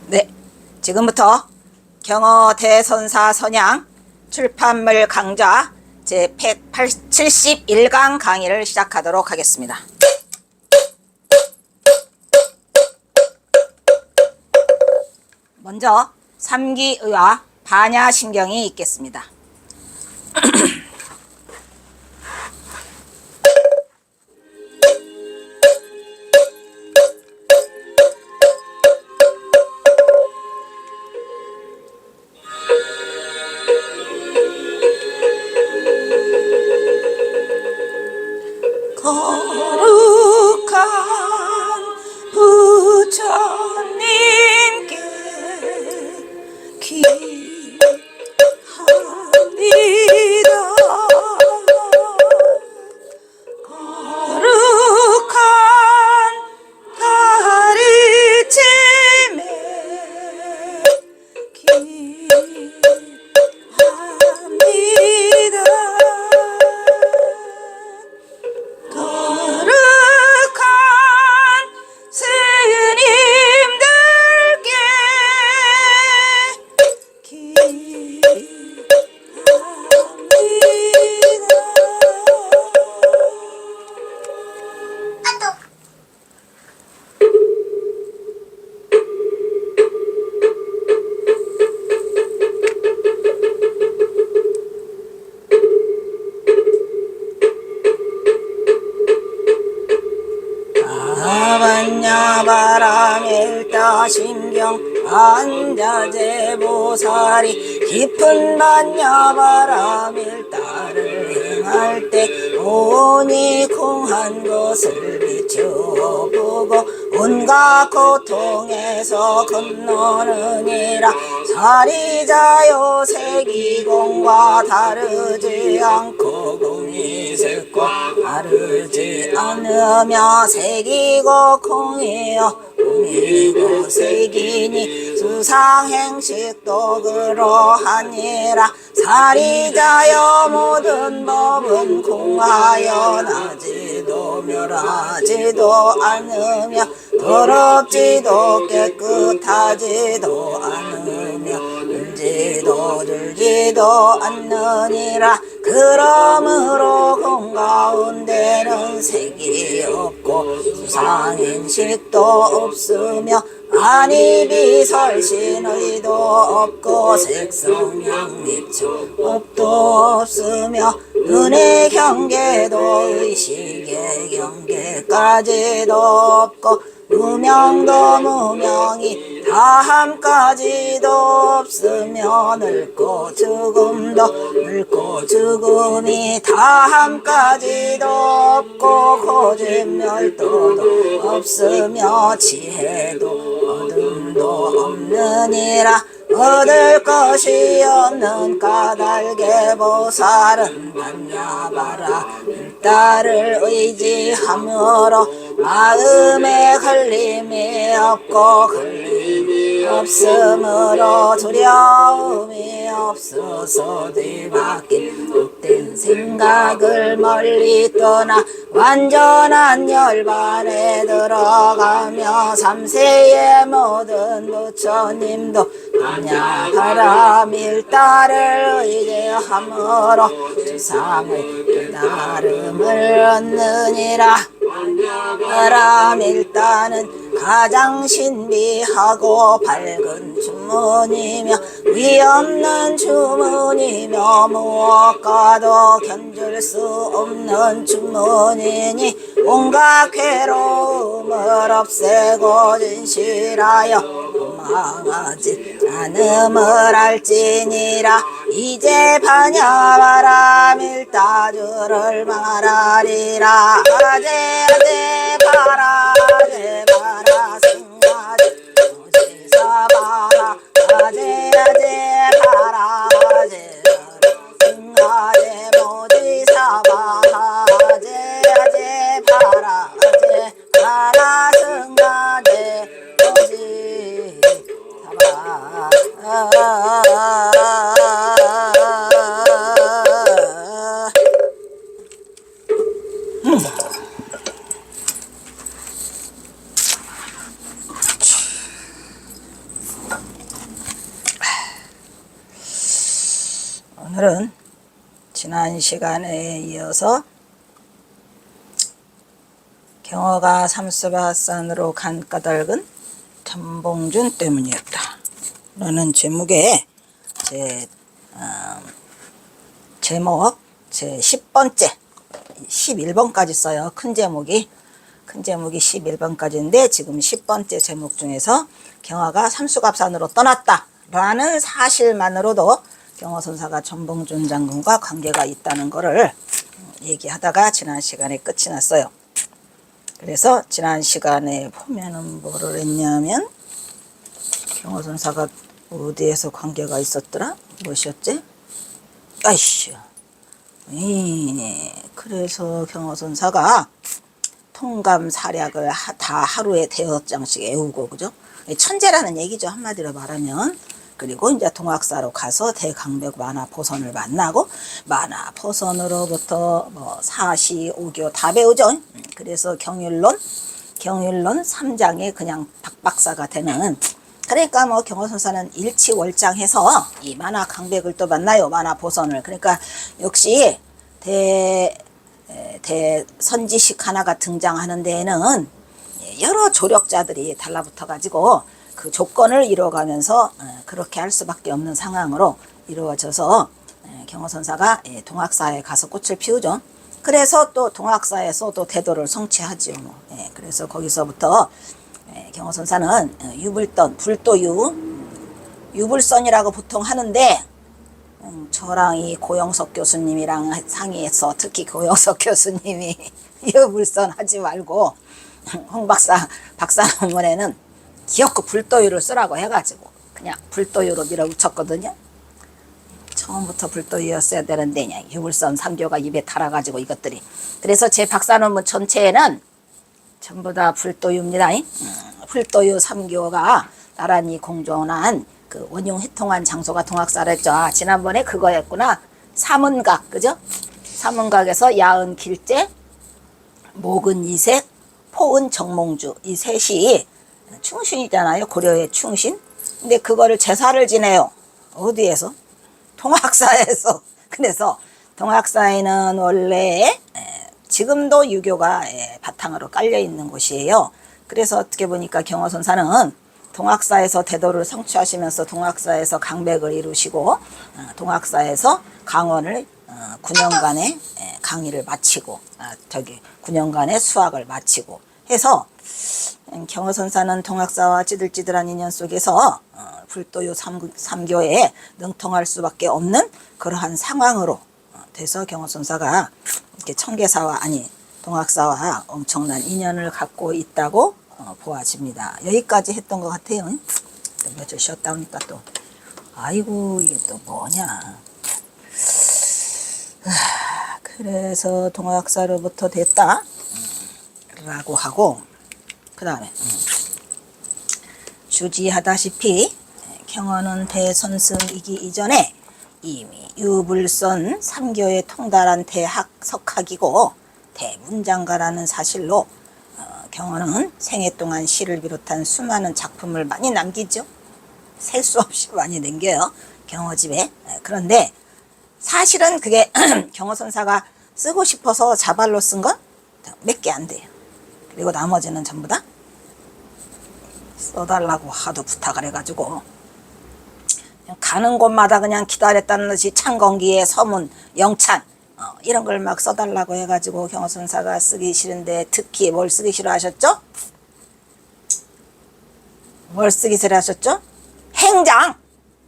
네, 지금부터 경어 대선사 선양 출판물 강좌 제 171강 강의를 시작하도록 하겠습니다. 먼저 삼기의와 반야신경이 있겠습니다. 거룩한 부처님께 기합니다. 거룩한 가르침에 기합니다. 거룩한 스님들께 기합니다. 반야바라밀다신경 안자제보살이 깊은 반야바라밀다를 행할 때 온이 공한 것을 비춰보고 온갖 고통에서 건너느니라. 사리자요 세기공과 다르지 않고 공이슬고 다르지 않으며 색이고 공이요 공이고 색이니 수상행식도 그러하니라. 사리자여 모든 법은 공하여 나지도 멸하지도 않으며 더럽지도 깨끗하지도 않으며 울지도 들지도 않느니라. 그러므로 공 가운데는 색이 없고 수상인식도 없으며 안이비설신의도 없고 색성양미촉업도 없으며 눈의 경계도 의식의 경계까지도 없고 무명도 무명이 다함까지도 없으며 늙고 죽음이 다함까지도 없고 고집멸도도 없으며 지혜도 어둠도 없느니라. 얻을 것이 없는 까닭의 보살은 반야바라밀다를 의지함으로 마음에 걸림이 없고 걸림이 없으므로 두려움이 없어서 뒤바뀐 헛된 생각을 멀리 떠나 완전한 열반에 들어가며 삼세의 모든 부처님도 반야바라밀다를 의지함으로 주삼의 깨달음을 얻느니라. 반야바라밀다는 가장 신비하고 밝은 주문이며 위없는 주문이며 무엇과도 견줄 수 없는 주문이니 온갖 괴로움을 없애고 진실하여 도망하지 않음을 알지니라. 이제 반야바라밀다주를 말하리라. 아제 바라 승가제 모지사바라 아제 바라 승가제 모지사바라 아제 바라 승가제 모지사바라 오늘은 지난 시간에 이어서 경어가 삼수바산으로 간 까닭은 전봉준 때문이었다 라는 제목의 제목 제 10번째 11번까지 써요. 큰 제목이 11번까지인데 지금 10번째 제목 중에서 경화가 삼수갑산으로 떠났다 라는 사실만으로도 경어선사가 전봉준 장군과 관계가 있다는 것을 얘기하다가 지난 시간에 끝이 났어요. 그래서 지난 시간에 보면은 뭐를 했냐면 경어선사가 어디에서 관계가 있었더라? 무엇이었지? 아이씨. 그래서 경어선사가 통감 사략을 다 하루에 5장씩 외우고, 그죠? 천재라는 얘기죠, 한마디로 말하면. 그리고 이제 동학사로 가서 대강백 만화포선을 만나고 만화포선으로부터 뭐 사시, 오교 다 배우죠. 그래서 경율론 3장에 그냥 박박사가 되는, 그러니까 뭐 경어선사는 일치월장해서 이 만화강백을 또 만나요. 만화포선을. 그러니까 역시 대선지식 하나가 등장하는 데에는 여러 조력자들이 달라붙어 가지고 그 조건을 이루어가면서 그렇게 할 수밖에 없는 상황으로 이루어져서 경어선사가 동학사에 가서 꽃을 피우죠. 그래서 또 동학사에서 또 대도를 성취하죠. 그래서 거기서부터 경어선사는 유불던 유불선이라고 보통 하는데, 저랑 이 고영석 교수님이랑 상의해서 특히 고영석 교수님이 유불선 하지 말고 홍 박사 논문에는 기어코 불도유를 쓰라고 해가지고 그냥 불도유로 밀어붙였거든요. 처음부터 불도유였어야 되는데 그냥 유불선 3교가 입에 달아가지고 이것들이. 그래서 제 박사 논문 전체에는 전부 다 불도유입니다. 불도유 3교가 나란히 공존한 그 원용 해통한 장소가 동학사랬죠. 지난번에 그거였구나. 삼은각, 그죠? 삼은각에서 야은 길제, 목은 이색, 포은 정몽주, 이 셋이 충신이잖아요. 고려의 충신. 근데 그거를 제사를 지내요. 어디에서? 동학사에서. 그래서 동학사에는 원래 지금도 유교가 바탕으로 깔려 있는 곳이에요. 그래서 어떻게 보니까 경어선사는 동학사에서 대도를 성취하시면서 동학사에서 강백을 이루시고 동학사에서 강원을 9년간의 강의를 마치고 9년간의 수학을 마치고 해서 경어선사는 동학사와 찌들찌들한 인연 속에서 불도유 3교에 능통할 수밖에 없는 그러한 상황으로 돼서 경어선사가 이렇게 청계사와 동학사와 엄청난 인연을 갖고 있다고 보아집니다. 여기까지 했던 것 같아요. 며칠 쉬었다 오니까 또 아이고 이게 또 뭐냐. 그래서 동학사로부터 됐다 라고 하고, 그 다음에 주지하다시피 경어는 대선승이기 이전에 이미 유불선 3교에 통달한 대학석학이고 대문장가라는 사실로 경어는 생애 동안 시를 비롯한 수많은 작품을 많이 남기죠. 셀 수 없이 많이 남겨요, 경어집에. 그런데 사실은 그게 경어선사가 쓰고 싶어서 자발로 쓴 건 몇 개 안 돼요. 그리고 나머지는 전부 다 써달라고 하도 부탁을 해가지고 그냥 가는 곳마다 그냥 기다렸다는 듯이 창건기의 서문, 영찬 이런 걸 막 써달라고 해가지고 경어선사가 쓰기 싫은데, 특히 뭘 쓰기 싫어하셨죠? 뭘 쓰기 싫어하셨죠? 행장!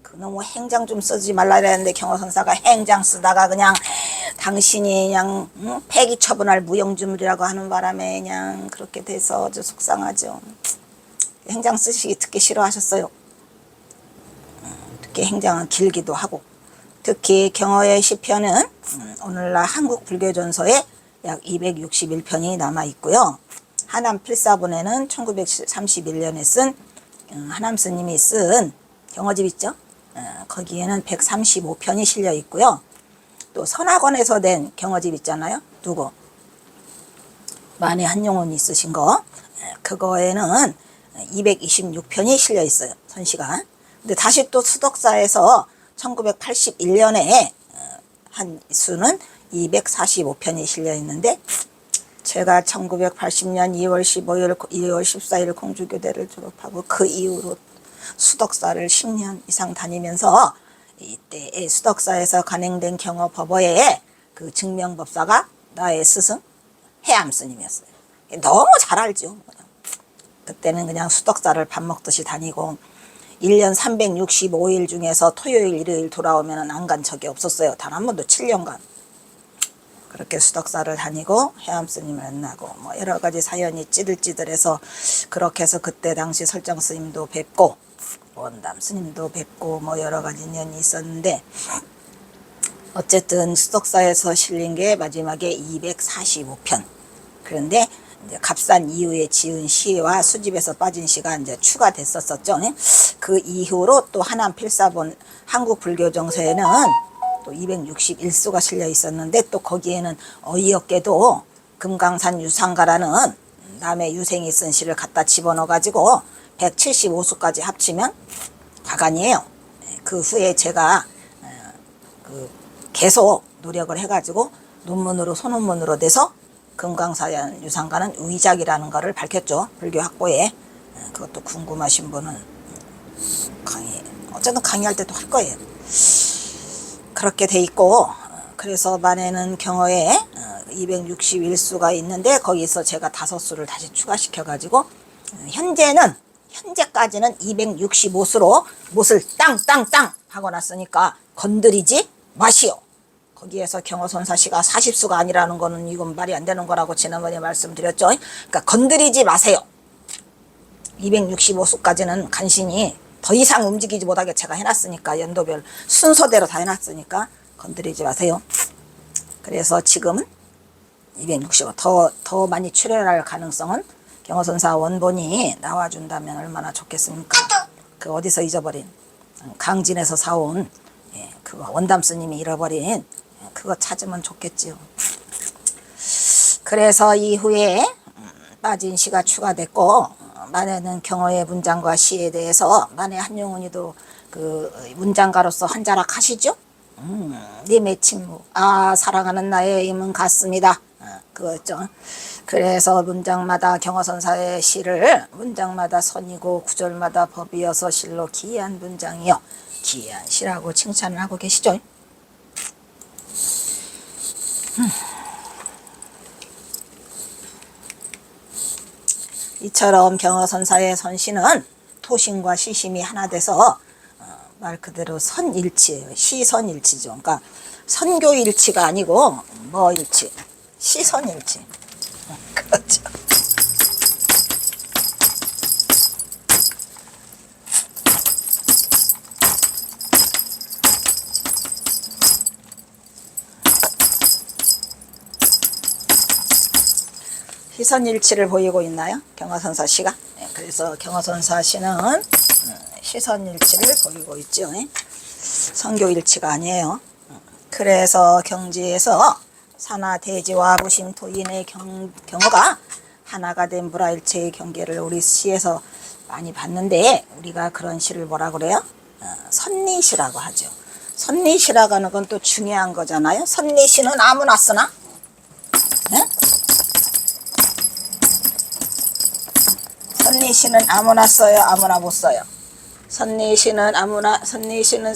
그놈의 행장 좀 쓰지 말라 그랬는데 경어선사가 행장 쓰다가 그냥 당신이 그냥 폐기 처분할 무용주물이라고 하는 바람에 그냥 그렇게 돼서 아주 속상하죠. 행장 쓰시기 특히 싫어하셨어요. 특히 행장은 길기도 하고. 특히 경어의 시편은 오늘날 한국 불교전서에 약 261편이 남아있고요. 하남 필사본에는 1931년에 쓴 하남 스님이 쓴 경어집 있죠? 거기에는 135편이 실려 있고요. 또 선학원에서 낸 경어집 있잖아요. 누구? 만해 한용운이 쓰신 거. 그거에는 226편이 실려 있어요. 선시가. 근데 다시 또 수덕사에서 1981년에 한 수는 245편이 실려 있는데, 제가 1980년 2월 15일, 2월 14일 공주교대를 졸업하고 그 이후로 수덕사를 10년 이상 다니면서 이때 수덕사에서 간행된 경어법어의 그 증명법사가 나의 스승 해암 스님이었어요. 너무 잘 알죠. 그때는 그냥 수덕사를 밥 먹듯이 다니고 1년 365일 중에서 토요일 일요일 돌아오면 안 간 적이 없었어요. 단 한 번도 7년간. 그렇게 수덕사를 다니고 해암 스님을 만나고 뭐 여러 가지 사연이 찌들찌들해서, 그렇게 해서 그때 당시 설정 스님도 뵙고 원담 스님도 뵙고 뭐 여러 가지 인연이 있었는데, 어쨌든 수덕사에서 실린 게 마지막에 245편. 그런데 이제 갑산 이후에 지은 시와 수집에서 빠진 시가 이제 추가됐었었죠. 그 이후로 또 하남 필사본 한국 불교 정서에는 또 261수가 실려 있었는데, 또 거기에는 어이없게도 금강산 유상가라는 남의 유생이 쓴 시를 갖다 집어넣어 가지고 175수까지 합치면 과간이에요. 그 후에 제가 계속 노력을 해가지고 논문으로 소논문으로 내서 금강산 유상가는 의작이라는 거를 밝혔죠. 불교 학보에. 그것도 궁금하신 분은 어쨌든 강의할 때도 할 거예요. 그렇게 돼 있고, 그래서 만에는 경어에 261수가 있는데 거기서 제가 5수를 다시 추가시켜 가지고 현재까지는 265수로 못을 땅땅땅 하고 났으니까 건드리지 마시오. 거기에서 경어선사시가 40수가 아니라는 거는 이건 말이 안 되는 거라고 지난번에 말씀드렸죠. 그러니까 건드리지 마세요. 265수까지는 간신히 더 이상 움직이지 못하게 제가 해놨으니까, 연도별 순서대로 다 해놨으니까 건드리지 마세요. 그래서 지금은 265, 더 많이 출연할 가능성은 경어선사 원본이 나와준다면 얼마나 좋겠습니까? 그 어디서 잊어버린, 강진에서 사온 그거 원담 스님이 잃어버린 그거 찾으면 좋겠지요. 그래서 이후에 빠진 시가 추가됐고, 만에는 경어의 문장과 시에 대해서 만에 한용운이도 그 문장가로서 한자락 하시죠. 님의 침묵, 사랑하는 나의 힘은 같습니다. 그거죠. 그래서 문장마다 경어선사의 시를 문장마다 선이고 구절마다 법이어서 실로 기이한 문장이요 기이한 시라고 칭찬을 하고 계시죠. 이처럼 경어선사의 선시는 토심과 시심이 하나 돼서 말 그대로 선일치예요. 시선일치죠. 그러니까 선교일치가 아니고 뭐일치? 시선일치. 그렇죠. 시선일치를 보이고 있나요? 경어선사 시가. 그래서 경어선사 시는 시선일치를 보이고 있죠. 선교일치가 아니에요. 그래서 경지에서 산하 대지와 무심 토인의 경어가 하나가 된 불화일체의 경계를 우리 시에서 많이 봤는데, 우리가 그런 시를 뭐라 그래요? 선리시라고 하죠. 선리시라고 하는 건 또 중요한 거잖아요. 선리시는 아무나 쓰나? 네? 선리시는 아무나 써요? 아무나 못 써요? 선리시는 아무나, 선리시는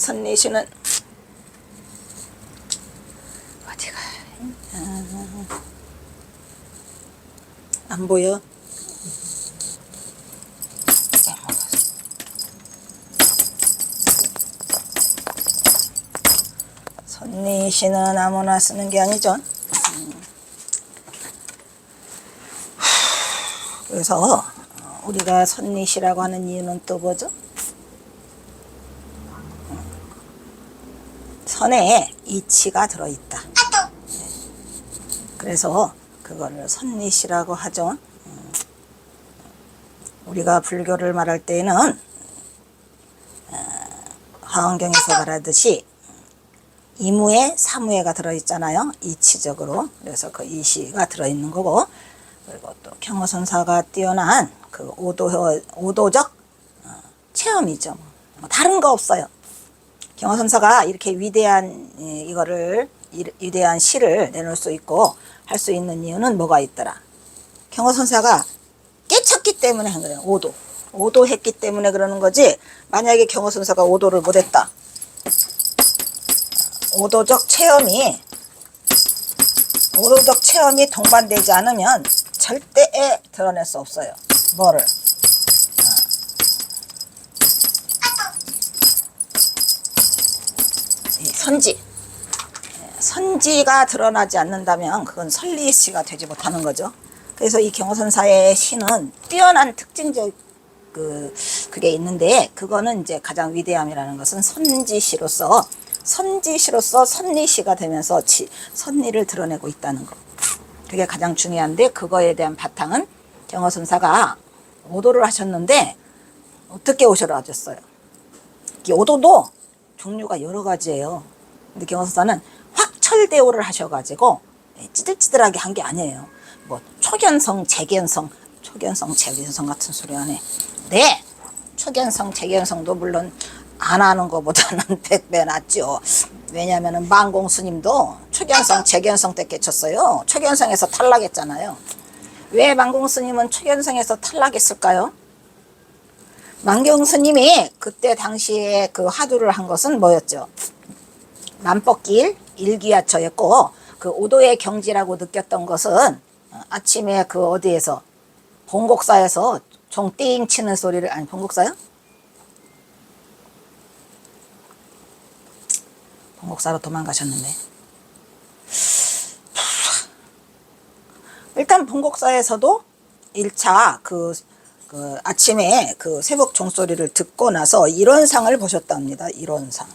어디가 안 보여? 선리시는 아무나 쓰는 게 아니죠. 그래서 우리가 선리시라고 하는 이유는 또 뭐죠? 선에 이치가 들어있다. 그래서 그거를 선리시라고 하죠. 우리가 불교를 말할 때는 화엄경에서 말하듯이 이무에 사무에가 들어있잖아요. 이치적으로. 그래서 그 이시가 들어있는 거고, 그리고 또 경어선사가 뛰어난 그 오도적 체험이죠. 뭐 다른 거 없어요. 경어선사가 이렇게 위대한 이거를 위대한 시를 내놓을 수 있고 할 수 있는 이유는 뭐가 있더라. 경허선사가 깨쳤기 때문에 한 거예요. 오도했기 때문에 그러는 거지. 만약에 경허선사가 오도를 못했다. 오도적 체험이 동반되지 않으면 절대 드러낼 수 없어요. 뭐를? 선지가 드러나지 않는다면 그건 설리시가 되지 못하는 거죠. 그래서 이 경허선사의 시는 뛰어난 특징적 그게 있는데, 그거는 이제 가장 위대함이라는 것은 선지시로서 선리시가 되면서 선리를 드러내고 있다는 거. 그게 가장 중요한데, 그거에 대한 바탕은 경허선사가 오도를 하셨는데 어떻게 오셔라 하셨어요. 이 오도도 종류가 여러 가지예요. 근데 경허선사는 확철대오를 하셔가지고 찌들찌들하게 한 게 아니에요. 뭐 초견성, 재견성 같은 소리 하네. 네, 초견성, 재견성도 물론 안 하는 것보다는 100배 낫죠. 왜냐하면 만공스님도 초견성, 재견성 때 깨쳤어요. 초견성에서 탈락했잖아요. 왜 만공스님은 초견성에서 탈락했을까요? 만공스님이 그때 당시에 그 화두를 한 것은 뭐였죠? 만법길 일기야처였고, 그 오도의 경지라고 느꼈던 것은 아침에 그 어디에서 봉곡사에서 종 띵 치는 소리를, 아니 봉곡사요? 봉곡사로 도망가셨는데, 일단 봉곡사에서도 1차 그 아침에 그 새벽 종소리를 듣고 나서 일원상을 보셨답니다. 일원상.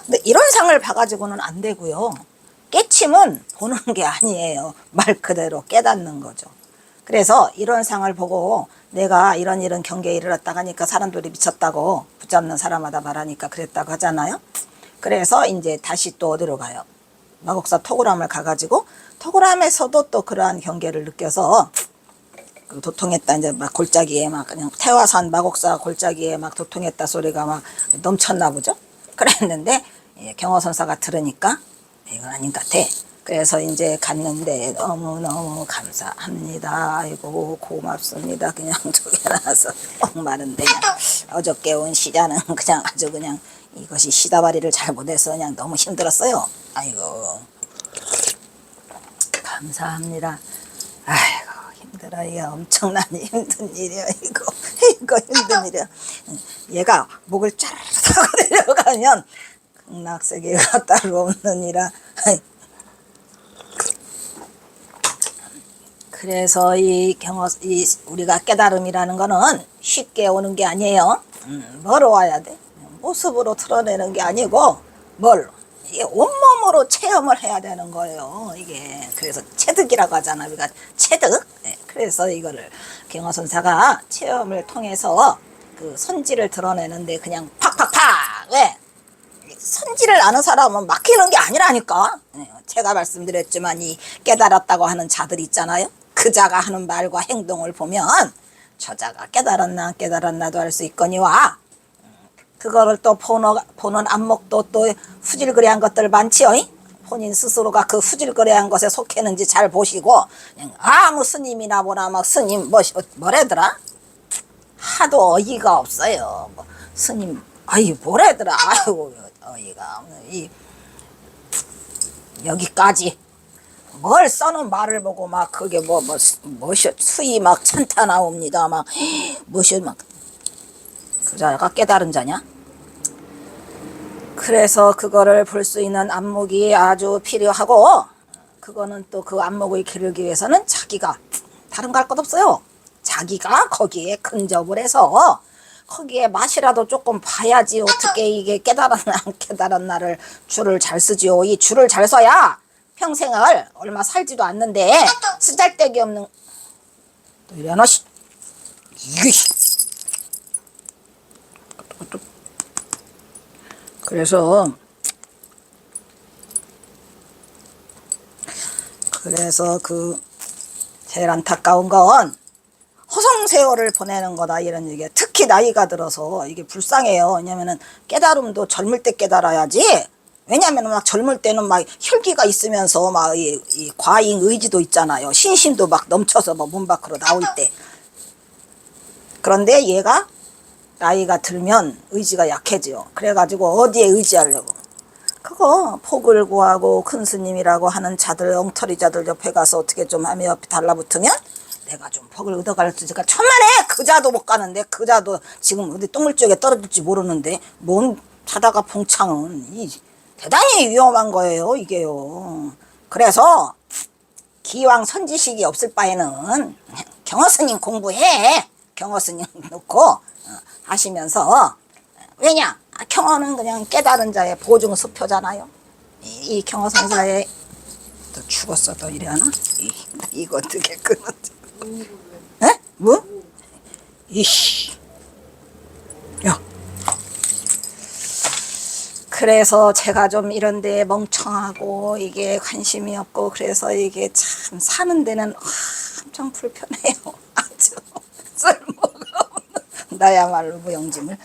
근데 일원상을 봐가지고는 안 되고요. 깨침은 보는 게 아니에요. 말 그대로 깨닫는 거죠. 그래서 일원상을 보고 내가 이런 경계에 이르렀다고 하니까 사람들이 미쳤다고 붙잡는 사람마다 말하니까 그랬다고 하잖아요. 그래서 이제 다시 또 어디로 가요? 마곡사 토굴암을 가가지고, 토굴암에서도 또 그러한 경계를 느껴서 그 도통했다, 이제 막 골짜기에 막 그냥 태화산 마곡사 골짜기에 막 도통했다 소리가 막 넘쳤나 보죠. 그랬는데 경허선사가 들으니까 이건 아닌 것 같아. 그래서 이제 갔는데 너무너무 감사합니다. 아이고 고맙습니다. 그냥 저기라서 똥마른데, 어저께 온 시자는 그냥 아주 그냥 이것이 시다바리를 잘 못해서 그냥 너무 힘들었어요. 아이고 감사합니다. 아이고 힘들어. 이게 엄청난 힘든 일이야. 이거 힘든 일이야. 얘가 목을 짜르르 타고 내려가면 극락세계가 따로 없느니라. 그래서 우리가 깨달음이라는 거는 쉽게 오는 게 아니에요. 뭐로 와야 돼? 모습으로 드러내는 게 아니고 이게 온몸으로 체험을 해야 되는 거예요. 이게 그래서 체득이라고 하잖아. 우리가 체득. 네. 그래서 이거를 경허선사가 체험을 통해서 그 선지를 드러내는데 그냥 팍팍팍. 왜? 선지를 아는 사람은 막히는 게 아니라니까. 네. 제가 말씀드렸지만 이 깨달았다고 하는 자들 있잖아요. 그 자가 하는 말과 행동을 보면 저자가 깨달았나 안 깨달았나도 알 수 있거니와, 그거를 또 보는 안목도 또 후질그레한 것들 많지요. 본인 스스로가 그 후질그레한 것에 속했는지 잘 보시고, 그냥 아무 스님이나 보나 막 스님 뭐래더라? 하도 어이가 없어요. 뭐 스님 뭐래더라? 아이고 어이가 없네. 여기까지 뭘 써는 말을 보고 막 그게 뭐시 수이 막 찬타 나옵니다. 막 뭐시 막 그 자가 깨달은 자냐? 그래서 그거를 볼 수 있는 안목이 아주 필요하고, 그거는 또 그 안목을 기르기 위해서는 자기가 다른 거 할 것 없어요. 자기가 거기에 근접을 해서 거기에 맛이라도 조금 봐야지 어떻게 이게 깨달았나 안 깨달았나를 줄을 잘 쓰지요. 이 줄을 잘 써야 평생을 얼마 살지도 않는데 쓰잘데기 없는 또 이래너 씨 이게 그래서 그 제일 안타까운 건 허송세월을 보내는 거다, 이런 얘기야. 특히 나이가 들어서 이게 불쌍해요. 왜냐면은 깨달음도 젊을 때 깨달아야지 왜냐하면 막 젊을 때는 막 혈기가 있으면서 막 이 과잉 의지도 있잖아요. 신심도 막 넘쳐서 뭐 문 밖으로 나올 때. 그런데 얘가 나이가 들면 의지가 약해져요. 그래가지고 어디에 의지하려고. 그거 폭을 구하고 큰 스님이라고 하는 자들 엉터리 자들 옆에 가서 어떻게 좀 하며 옆에 달라붙으면 내가 좀 폭을 얻어갈지가 천만에 그 자도 못 가는데 그 자도 지금 어디 똥물 쪽에 떨어질지 모르는데 뭔 자다가 봉창은 대단히 위험한 거예요 이게요. 그래서 기왕 선지식이 없을 바에는 경허스님 공부해. 경허스님 놓고 하시면서 왜냐 경허는 그냥 깨달은 자의 보증 수표잖아요. 이 경허선사의 또 죽었어 또 이래하나? 이거 어떻게 끊었지? 에? 뭐? 이씨 야 그래서 제가 좀 이런 데 멍청하고 이게 관심이 없고 그래서 이게 참 사는 데는 엄청 불편해요. 아주 쓸모가 없는 나야말로 무용지물.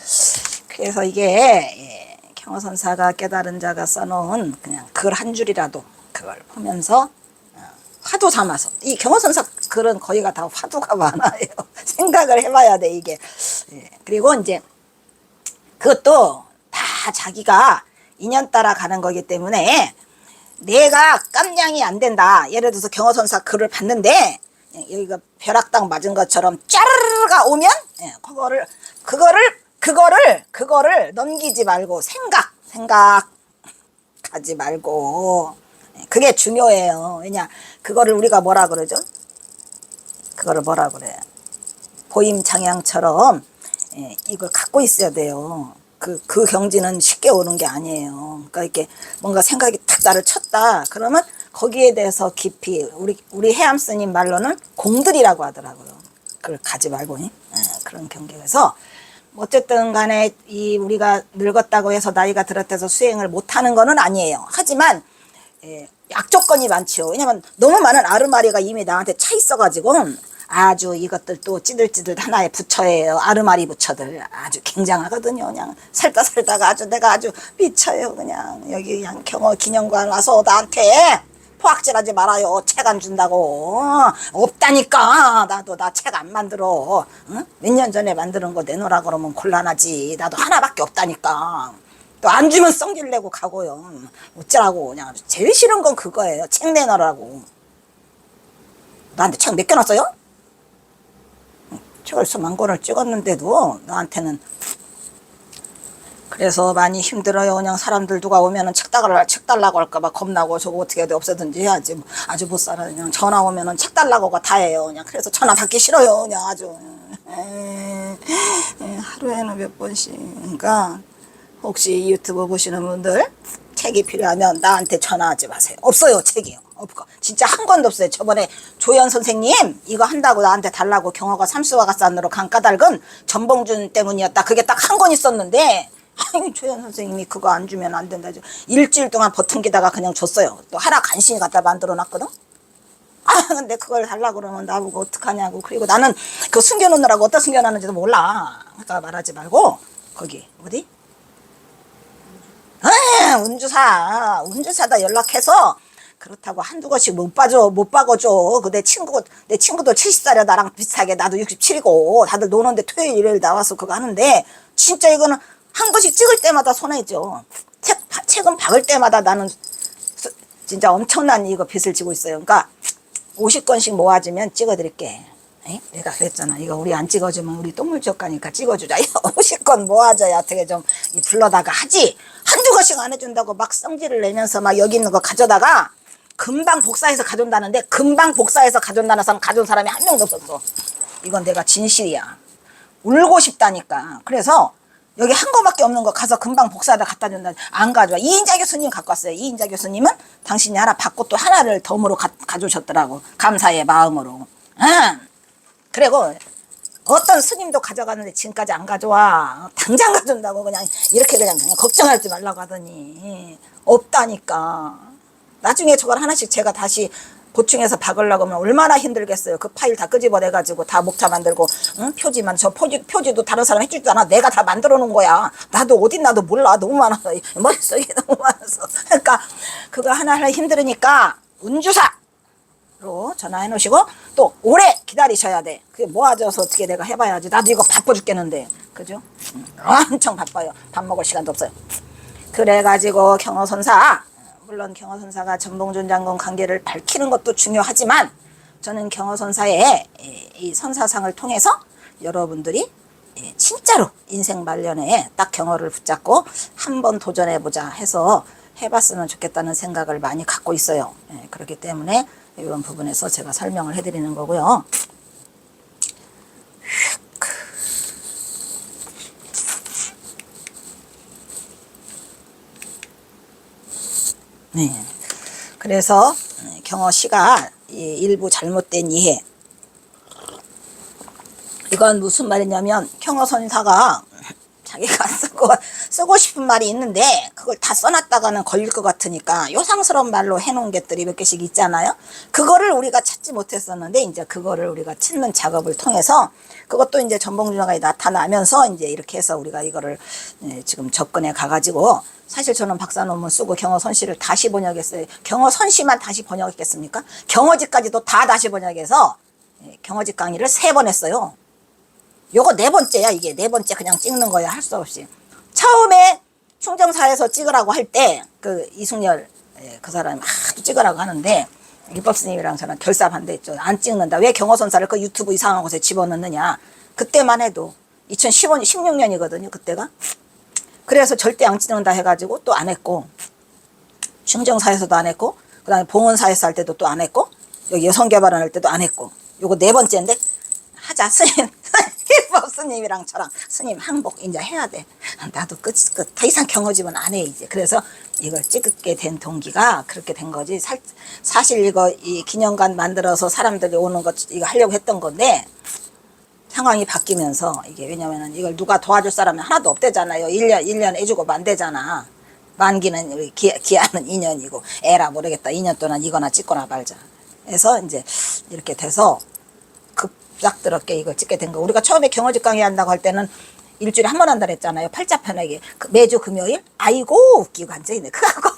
그래서 이게 경허선사가 깨달은 자가 써놓은 그냥 글 한 줄이라도 그걸 보면서 화두 삼아서 이 경허선사 글은 거의가 다 화두가 많아요. 생각을 해봐야 돼 이게. 그리고 이제 그것도 다 자기가 인연 따라 가는 거기 때문에 내가 깜냥이 안 된다. 예를 들어서 경허선사 글을 봤는데 여기가 벼락당 맞은 것처럼 짜르르가 오면 그거를 넘기지 말고 생각하지 말고 그게 중요해요. 왜냐 그거를 우리가 뭐라 그러죠? 그거를 뭐라 그래? 보임장양처럼 이걸 갖고 있어야 돼요. 그 경지는 쉽게 오는 게 아니에요. 그러니까 이렇게 뭔가 생각이 탁 나를 쳤다. 그러면 거기에 대해서 깊이 우리 해암 스님 말로는 공들이라고 하더라고요. 그걸 가지 말고 그런 경계에서 어쨌든 간에 우리가 늙었다고 해서 나이가 들었다고 해서 수행을 못하는 거는 아니에요. 하지만 약조건이 많죠. 왜냐면 너무 많은 아르마리가 이미 나한테 차 있어가지고 아주 이것들 또 찌들찌들 하나에 부처예요. 아르마리 부처들 아주 굉장하거든요. 그냥 살다가 아주 내가 아주 미쳐요. 그냥 여기 그냥 경허 기념관 와서 나한테 포악질하지 말아요. 책 안 준다고. 없다니까. 나도 나 책 안 만들어. 응? 몇 년 전에 만드는 거 내놓으라 그러면 곤란하지. 나도 하나밖에 없다니까. 또 안 주면 성질 내고 가고요. 어쩌라고. 그냥 제일 싫은 건 그거예요. 책 내놓으라고. 나한테 책 몇 개 놨어요? 책을 수만 권을 찍었는데도 나한테는. 그래서 많이 힘들어요. 그냥 사람들 누가 오면은 책 달라고 할까봐 겁나고 저거 어떻게 해도 없애든지 해야지. 아주 못 살아. 그냥 전화 오면은 책 달라고가 다예요. 그냥 그래서 전화 받기 싫어요. 그냥 아주. 하루에는 몇 번씩. 그러니까 혹시 유튜브 보시는 분들 책이 필요하면 나한테 전화하지 마세요. 없어요. 책이요. 없고 진짜 한 권도 없어요. 저번에 조연 선생님 이거 한다고 나한테 달라고 경허가 삼수화가산으로 간 까닭은 전봉준 때문이었다. 그게 딱 한 권 있었는데 아니 조연 선생님이 그거 안 주면 안 된다. 일주일 동안 버팅기다가 그냥 줬어요. 또 하나 간신히 갖다 만들어 놨거든. 근데 그걸 달라고 그러면 나보고 어떡하냐고. 그리고 나는 그거 숨겨놓느라고 어디다 숨겨놨는지도 몰라. 그러니까 말하지 말고 거기 어디? 운주사다 연락해서 그렇다고 한두 권씩 못 박아줘. 내 친구도 70살이야. 나랑 비슷하게. 나도 67이고. 다들 노는데 토요일, 일요일 나와서 그거 하는데, 진짜 이거는 한 권씩 찍을 때마다 손해죠. 책은 박을 때마다 나는 진짜 엄청난 이거 빚을 지고 있어요. 그러니까 50권씩 모아주면 찍어드릴게. 내가 그랬잖아. 이거 우리 안 찍어주면 우리 똥물지옥 가니까 찍어주자. 50권 모아줘야 어떻게 좀 불러다가 하지. 한두 권씩 안 해준다고 막 성질을 내면서 막 여기 있는 거 가져다가 금방 복사해서 가져온다는데 금방 복사해서 가져온다는 사람 가져온 사람이 한 명도 없었어. 이건 내가 진실이야. 울고 싶다니까. 그래서 여기 한 거밖에 없는 거 가서 금방 복사하다 갖다 준다. 안 가져와. 이인자 교수님 갖고 왔어요. 이인자 교수님은 당신이 하나 받고 또 하나를 덤으로 가져오셨더라고. 감사의 마음으로. 그리고 어떤 스님도 가져가는데 지금까지 안 가져와. 당장 가져온다고 그냥 이렇게 그냥 걱정하지 말라고 하더니 없다니까. 나중에 저걸 하나씩 제가 다시 고충해서 박으려고 하면 얼마나 힘들겠어요. 그 파일 다 끄집어내가지고 다 목차 만들고, 응? 표지만, 저 표지도 다른 사람 해주지 않아. 내가 다 만들어 놓은 거야. 나도 어딨나도 몰라. 너무 많아서. 머릿속에 너무 많아서. 그러니까 그거 하나하나 힘들으니까 운주사로 전화해 놓으시고 또 오래 기다리셔야 돼. 그게 모아져서 어떻게 내가 해봐야지. 나도 이거 바빠 죽겠는데. 그죠? 엄청 바빠요. 밥 먹을 시간도 없어요. 그래가지고 경허선사, 물론 경허선사가 전봉준 장군 관계를 밝히는 것도 중요하지만 저는 경허선사의 이 선사상을 통해서 여러분들이 진짜로 인생 말년에 딱 경허를 붙잡고 한번 도전해보자 해서 해봤으면 좋겠다는 생각을 많이 갖고 있어요. 그렇기 때문에 이런 부분에서 제가 설명을 해드리는 거고요. 네. 그래서 경허씨가 일부 잘못된 이해, 이건 무슨 말이냐면 경허선사가 자기가 쓰고 싶은 말이 있는데 그걸 다 써놨다가는 걸릴 것 같으니까 요상스러운 말로 해놓은 것들이 몇 개씩 있잖아요. 그거를 우리가 찾지 못했었는데 이제 그거를 우리가 찾는 작업을 통해서 그것도 이제 전봉준화가 나타나면서 이제 이렇게 해서 우리가 이거를 지금 접근해 가가지고, 사실 저는 박사 논문 쓰고 경허선씨를 다시 번역했어요. 경허선씨만 다시 번역했겠습니까? 경허지까지도 다 다시 번역해서 경허지 강의를 3번 했어요. 요거 4번째야. 이게 4번째 그냥 찍는 거야. 할 수 없이. 처음에 충정사에서 찍으라고 할 때 그 이승열 그 사람이 하도 찍으라고 하는데 일법스님이랑 저랑 결사반대했죠. 안 찍는다. 왜 경허선사를 그 유튜브 이상한 곳에 집어넣느냐. 그때만 해도 2015년 16년이거든요. 그때가. 그래서 절대 안 찍는다 해가지고 또 안 했고, 충정사에서도 안 했고, 그 다음에 봉헌사에서 할 때도 또 안 했고, 여기 여성개발원 할 때도 안 했고, 요거 4번째인데 하자. 스님 스님이랑 저랑 스님 항복 이제 해야 돼. 나도 끝. 더 이상 경허집은 안 해 이제. 그래서 이걸 찍게 된 동기가 그렇게 된 거지. 사실 이거 이 기념관 만들어서 사람들이 오는 거 이거 하려고 했던 건데 상황이 바뀌면서 이게, 왜냐면은 이걸 누가 도와줄 사람이 하나도 없대잖아요. 1년 해주고 만대잖아. 만기는 우리 기한은 2년이고 에라 모르겠다. 2년 동안 이거나 찍거나 말자. 그래서 이제 이렇게 돼서 급작스럽게 이걸 찍게 된 거. 우리가 처음에 경허집 강의 한다고 할 때는 일주일에 한 번 한다 그랬잖아요. 팔자편하게. 매주 금요일? 아이고 웃기고 앉아있네. 그거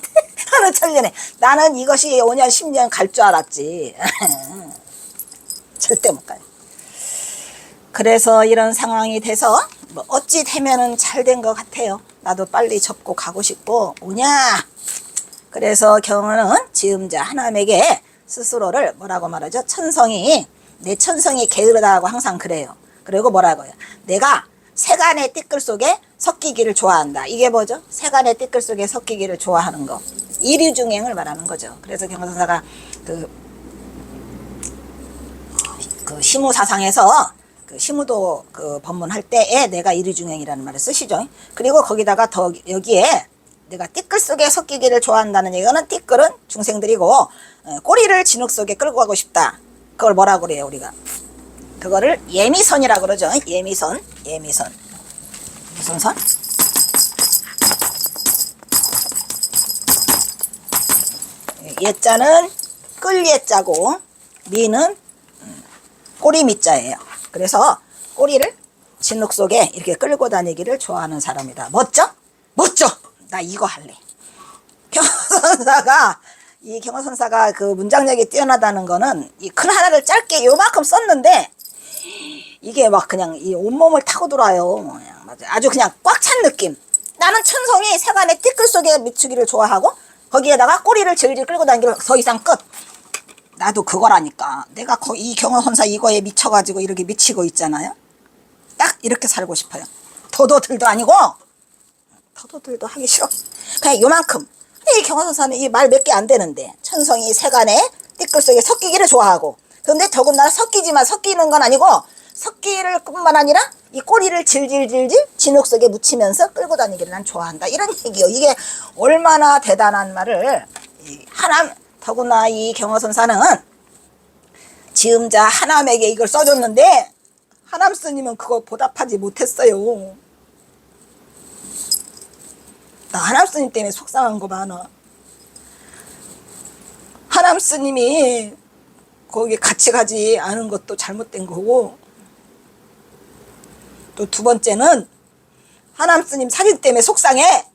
하는 천년에 나는 이것이 5년 10년 갈 줄 알았지. 절대 못 가요. 그래서 이런 상황이 돼서 뭐 어찌 되면은 잘 된 것 같아요. 나도 빨리 접고 가고 싶고 오냐. 그래서 경허는 지음자 하나님에게 스스로를 뭐라고 말하죠? 내 천성이 게으르다고 항상 그래요. 그리고 뭐라고요? 내가 세간의 띠끌 속에 섞이기를 좋아한다. 이게 뭐죠? 세간의 띠끌 속에 섞이기를 좋아하는 거. 이류중행을 말하는 거죠. 그래서 경허선사가 그 시무사상에서 그 시무도 그 법문할 때에 내가 이류중행이라는 말을 쓰시죠. 그리고 거기다가 더 여기에 내가 띠끌 속에 섞이기를 좋아한다는 얘기는, 띠끌은 중생들이고 꼬리를 진흙 속에 끌고 가고 싶다. 그걸 뭐라고 그래요 우리가? 그거를 예미선이라고 그러죠. 예미선. 무슨 선? 예자는 끌 예자고 미는 꼬리 미자예요. 그래서 꼬리를 진흙 속에 이렇게 끌고 다니기를 좋아하는 사람이다. 멋져? 나 이거 할래. 경허선사가 그 문장력이 뛰어나다는 거는 이 큰 하나를 짧게 요만큼 썼는데 이게 막 그냥 이 온몸을 타고 돌아요. 아주 그냥 꽉 찬 느낌. 나는 천성이 세간의 띠끌 속에 미치기를 좋아하고 거기에다가 꼬리를 질질 끌고 다니기를 더 이상 끝. 나도 그거라니까. 내가 이 경허선사 이거에 미쳐가지고 이렇게 미치고 있잖아요. 딱 이렇게 살고 싶어요. 도도들도 아니고 도도들도 하기 싫어. 그냥 요만큼. 이 경허선사는 이 말 몇 개 안 되는데 천성이 세간의 띠끌 속에 섞이기를 좋아하고, 그런데 더군다나 섞이는 건 아니고 섞이를 뿐만 아니라 이 꼬리를 질질질질 진흙 속에 묻히면서 끌고 다니기를 난 좋아한다. 이런 얘기요. 이게 얼마나 대단한 말을 더구나 이 경허선사는 지음자 하남에게 이걸 써줬는데 하남 스님은 그거 보답하지 못했어요. 나 하남 스님 때문에 속상한 거 많아. 하남 스님이 거기 같이 가지 않은 것도 잘못된 거고, 또 두 번째는 하남 스님 사진 때문에 속상해.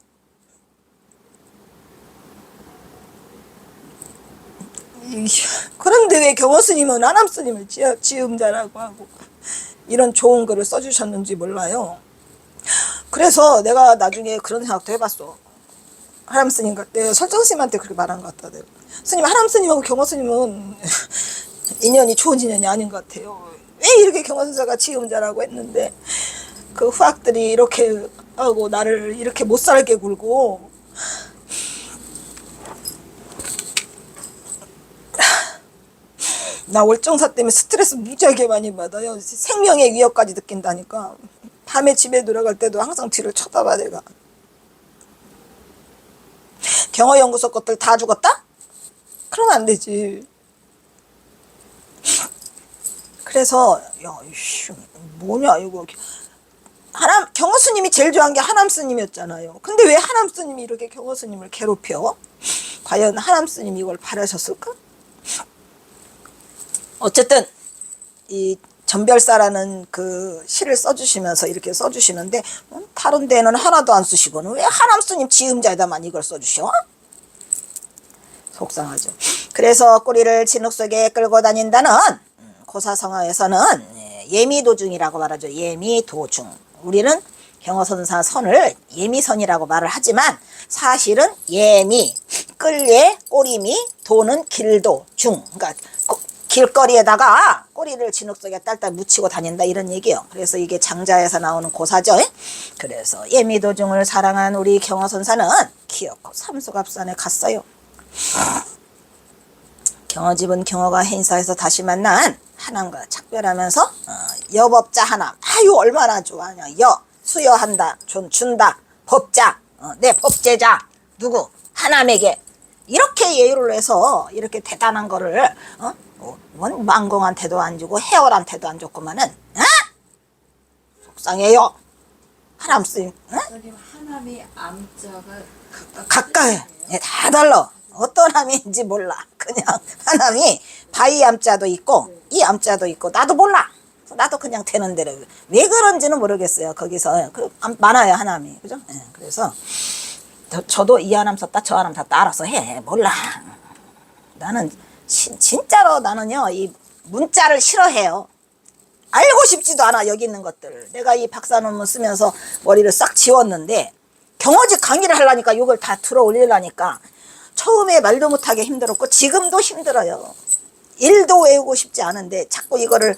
그런데 왜 경호 스님은 하남 스님을 지음자라고 하고 이런 좋은 글을 써주셨는지 몰라요. 그래서 내가 나중에 그런 생각도 해봤어. 하남 스님 같아. 설정 스님한테 그렇게 말한 것 같다. 스님, 하남 스님하고 경호 스님은 인연이 좋은 인연이 아닌 것 같아요. 왜 이렇게 경호 선사가 지음자라고 했는데 그 후학들이 이렇게 하고 나를 이렇게 못 살게 굴고, 나 월정사 때문에 스트레스 무지하게 많이 받아요. 생명의 위협까지 느낀다니까. 밤에 집에 들어갈 때도 항상 뒤를 쳐다봐. 내가 경호연구소 것들 다 죽었다? 그러면 안 되지. 그래서 야, 이씨, 뭐냐 이거. 경호 스님이 제일 좋아한 게 하남 스님이었잖아요. 근데 왜 하남 스님이 이렇게 경호 스님을 괴롭혀? 과연 하남 스님이 이걸 바라셨을까? 어쨌든 이 전별사라는 그 시를 써주시면서 이렇게 써주시는데 다른 데는 하나도 안 쓰시고는 왜 하남 스님 지음자에다만 이걸 써주셔? 속상하죠. 그래서 꼬리를 진흙 속에 끌고 다닌다는 고사성어에서는 예미도중이라고 말하죠. 예미도중. 우리는 경어선사 선을 예미선이라고 말을 하지만 사실은 예미, 끌예, 꼬리미, 도는 길도, 중. 그러니까 길거리에다가 꼬리를 진흙 속에 딸딸 묻히고 다닌다 이런 얘기예요. 그래서 이게 장자에서 나오는 고사죠. 그래서 예미도중을 사랑한 우리 경어선사는 기어코 삼수갑산에 갔어요. 경어집은 경어가 행사에서 다시 만난 하남과 작별하면서 여법자 하남, 아유 얼마나 좋아하냐. 수여한다, 준다, 법자, 내 법제자 누구 하남에게 이렇게 예우를 해서 이렇게 대단한 거를 원 망공한테도 안 주고 해월한테도 안 줬구만은 속상해요. 하남 스님. 하남이 암자가 가까이 다 달라. 어떤 함인지 몰라. 그냥 하남이 바위 암자도 있고 이 암자도 있고 나도 몰라. 나도 그냥 되는 대로 왜 그런지는 모르겠어요. 거기서 많아요 하남이, 그죠? 그래서 저도 이 하남 썼다 저 하남 썼다 알아서 해. 몰라. 나는 진짜로 나는요 이 문자를 싫어해요. 알고 싶지도 않아. 여기 있는 것들 내가 이 박사 논문 쓰면서 머리를 싹 지웠는데 경어직 강의를 하려니까 이걸 다 들어 올리려니까 처음에 말도 못하게 힘들었고 지금도 힘들어요. 일도 외우고 싶지 않은데 자꾸 이거를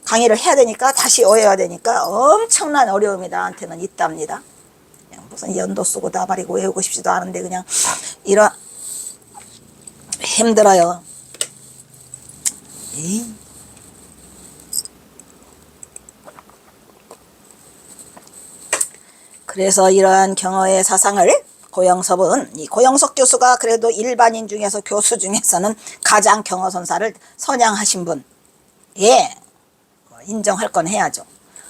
강의를 해야 되니까 다시 외워야 되니까 엄청난 어려움이 나한테는 있답니다. 그냥 무슨 연도 쓰고 나발이고 외우고 싶지도 않은데 그냥 이런 힘들어요. 그래서 이러한 경어의 사상을 고영섭은 이 고영석 교수가 그래도 일반인 중에서 교수 중에서는 가장 경어선사를 선양하신 분. 인정할 건 해야죠.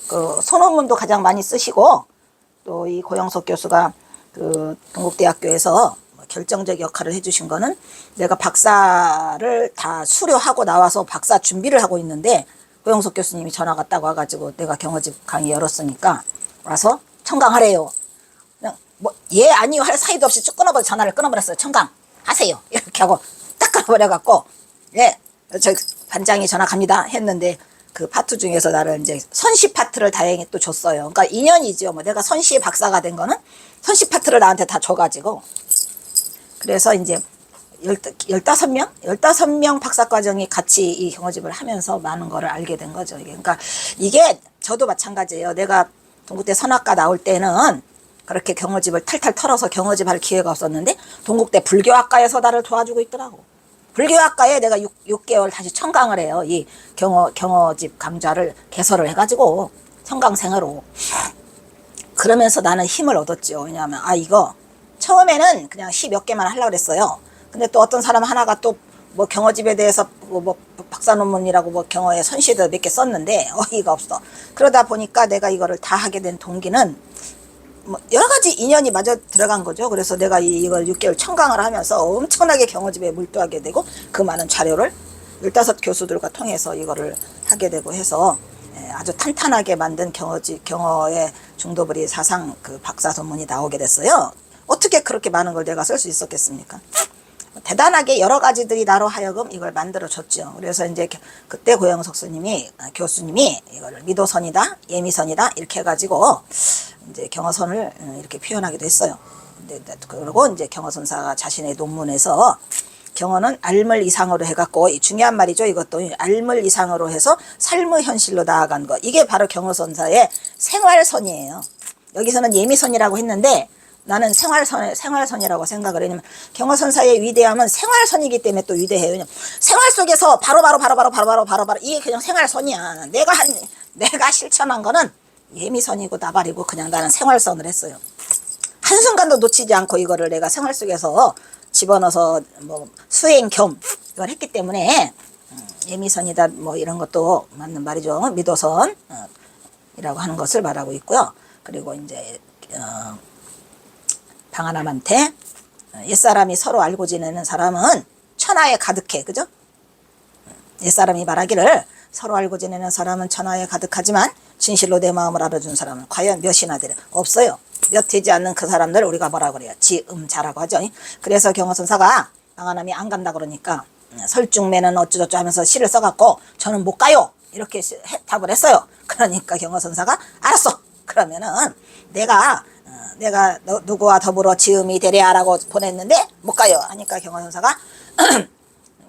그 소논문도 가장 많이 쓰시고 또 이 고영석 교수가 그 동국대학교에서 결정적 역할을 해주신 거는 내가 박사를 다 수료하고 나와서 박사 준비를 하고 있는데 고영석 교수님이 전화가 딱 와가지고 내가 경어집 강의 열었으니까 와서 청강하래요. 그냥 아니요 할 사이도 없이 쭉 끊어버려 전화를 끊어버렸어요. 청강 하세요 이렇게 하고 딱 끊어버려갖고 저 반장이 전화 갑니다 했는데 그 파트 중에서 나를 이제 선시 파트를 다행히 또 줬어요. 그러니까 인연이죠. 내가 선시 박사가 된 거는 선시 파트를 나한테 다 줘가지고 그래서 이제 15명 박사과정이 같이 이 경어집을 하면서 많은 거를 알게 된 거죠. 그러니까 이게 저도 마찬가지예요. 내가 동국대 선학과 나올 때는 그렇게 경어집을 탈탈 털어서 경어집 할 기회가 없었는데 동국대 불교학과에서 나를 도와주고 있더라고. 불교학과에 내가 6개월 다시 청강을 해요. 이 경어집 강좌를 개설을 해가지고 청강생으로. 그러면서 나는 힘을 얻었죠. 왜냐하면 이거 처음에는 그냥 시 몇 개만 하려고 그랬어요. 근데 또 어떤 사람 하나가 또 뭐 경어집에 대해서 뭐 박사 논문이라고 뭐 경어에 선시도 몇 개 썼는데 어이가 없어. 그러다 보니까 내가 이거를 다 하게 된 동기는 뭐 여러 가지 인연이 맞아 들어간 거죠. 그래서 내가 이걸 6개월 청강을 하면서 엄청나게 경어집에 몰두하게 되고 그 많은 자료를 15 교수들과 통해서 이거를 하게 되고 해서 아주 탄탄하게 만든 경어의 중도부리 사상 그 박사 논문이 나오게 됐어요. 어떻게 그렇게 많은 걸 내가 쓸 수 있었겠습니까? 대단하게 여러 가지들이 나로 하여금 이걸 만들어 줬죠. 그래서 이제 그때 고영석 교수님이 이거를 미도선이다, 예미선이다 이렇게 해가지고 이제 경어선을 이렇게 표현하기도 했어요. 그리고 이제 경어선사가 자신의 논문에서 경어는 알물 이상으로 해갖고 중요한 말이죠. 이것도 알물 이상으로 해서 삶의 현실로 나아간 것. 이게 바로 경어선사의 생활선이에요. 여기서는 예미선이라고 했는데 나는 생활선이라고 생각을 해. 왜냐면 경어선사의 위대함은 생활선이기 때문에 또 위대해요. 왜냐면 생활 속에서 바로바로 이게 그냥 생활선이야. 내가 실천한 거는 예미선이고 나발이고 그냥 나는 생활선을 했어요. 한순간도 놓치지 않고 이거를 내가 생활 속에서 집어넣어서 뭐 수행 겸 이걸 했기 때문에 예미선이다 뭐 이런 것도 맞는 말이죠. 미도선이라고 하는 것을 말하고 있고요. 그리고 이제 방아남한테 옛사람이 서로 알고 지내는 사람은 천하에 가득해. 그죠? 옛사람이 말하기를 서로 알고 지내는 사람은 천하에 가득하지만 진실로 내 마음을 알아준 사람은 과연 몇이나 되려? 없어요. 몇 되지 않는 그 사람들 우리가 뭐라 그래요? 지음자라고 하죠. 그래서 경어선사가 방아남이 안 간다 그러니까 설중매는 어쩌저쩌 하면서 시를 써갖고 저는 못 가요. 이렇게 답을 했어요. 그러니까 경어선사가 알았어. 그러면은 내가 누구와 더불어 지음이 되랴라고 보냈는데 못 가요. 하니까 경어선사가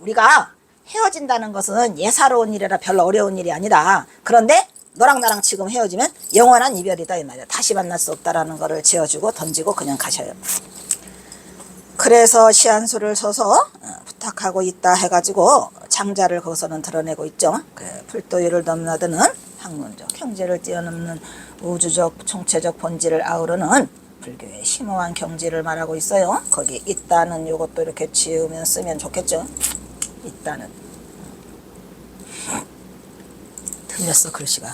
우리가 헤어진다는 것은 예사로운 일이라 별로 어려운 일이 아니다. 그런데 너랑 나랑 지금 헤어지면 영원한 이별이다 이 말이야. 다시 만날 수 없다라는 거를 지어주고 던지고 그냥 가셔요. 그래서 시한수를 써서 부탁하고 있다 해가지고 장자를 거기서는 드러내고 있죠. 풀도유를 넘나드는 학문적 경지를 뛰어넘는 우주적 총체적 본질을 아우르는 불교의 심오한 경지를 말하고 있어요. 거기 있다는 요것도 이렇게 지으면 쓰면 좋겠죠. 있다는 틀렸어 글씨가.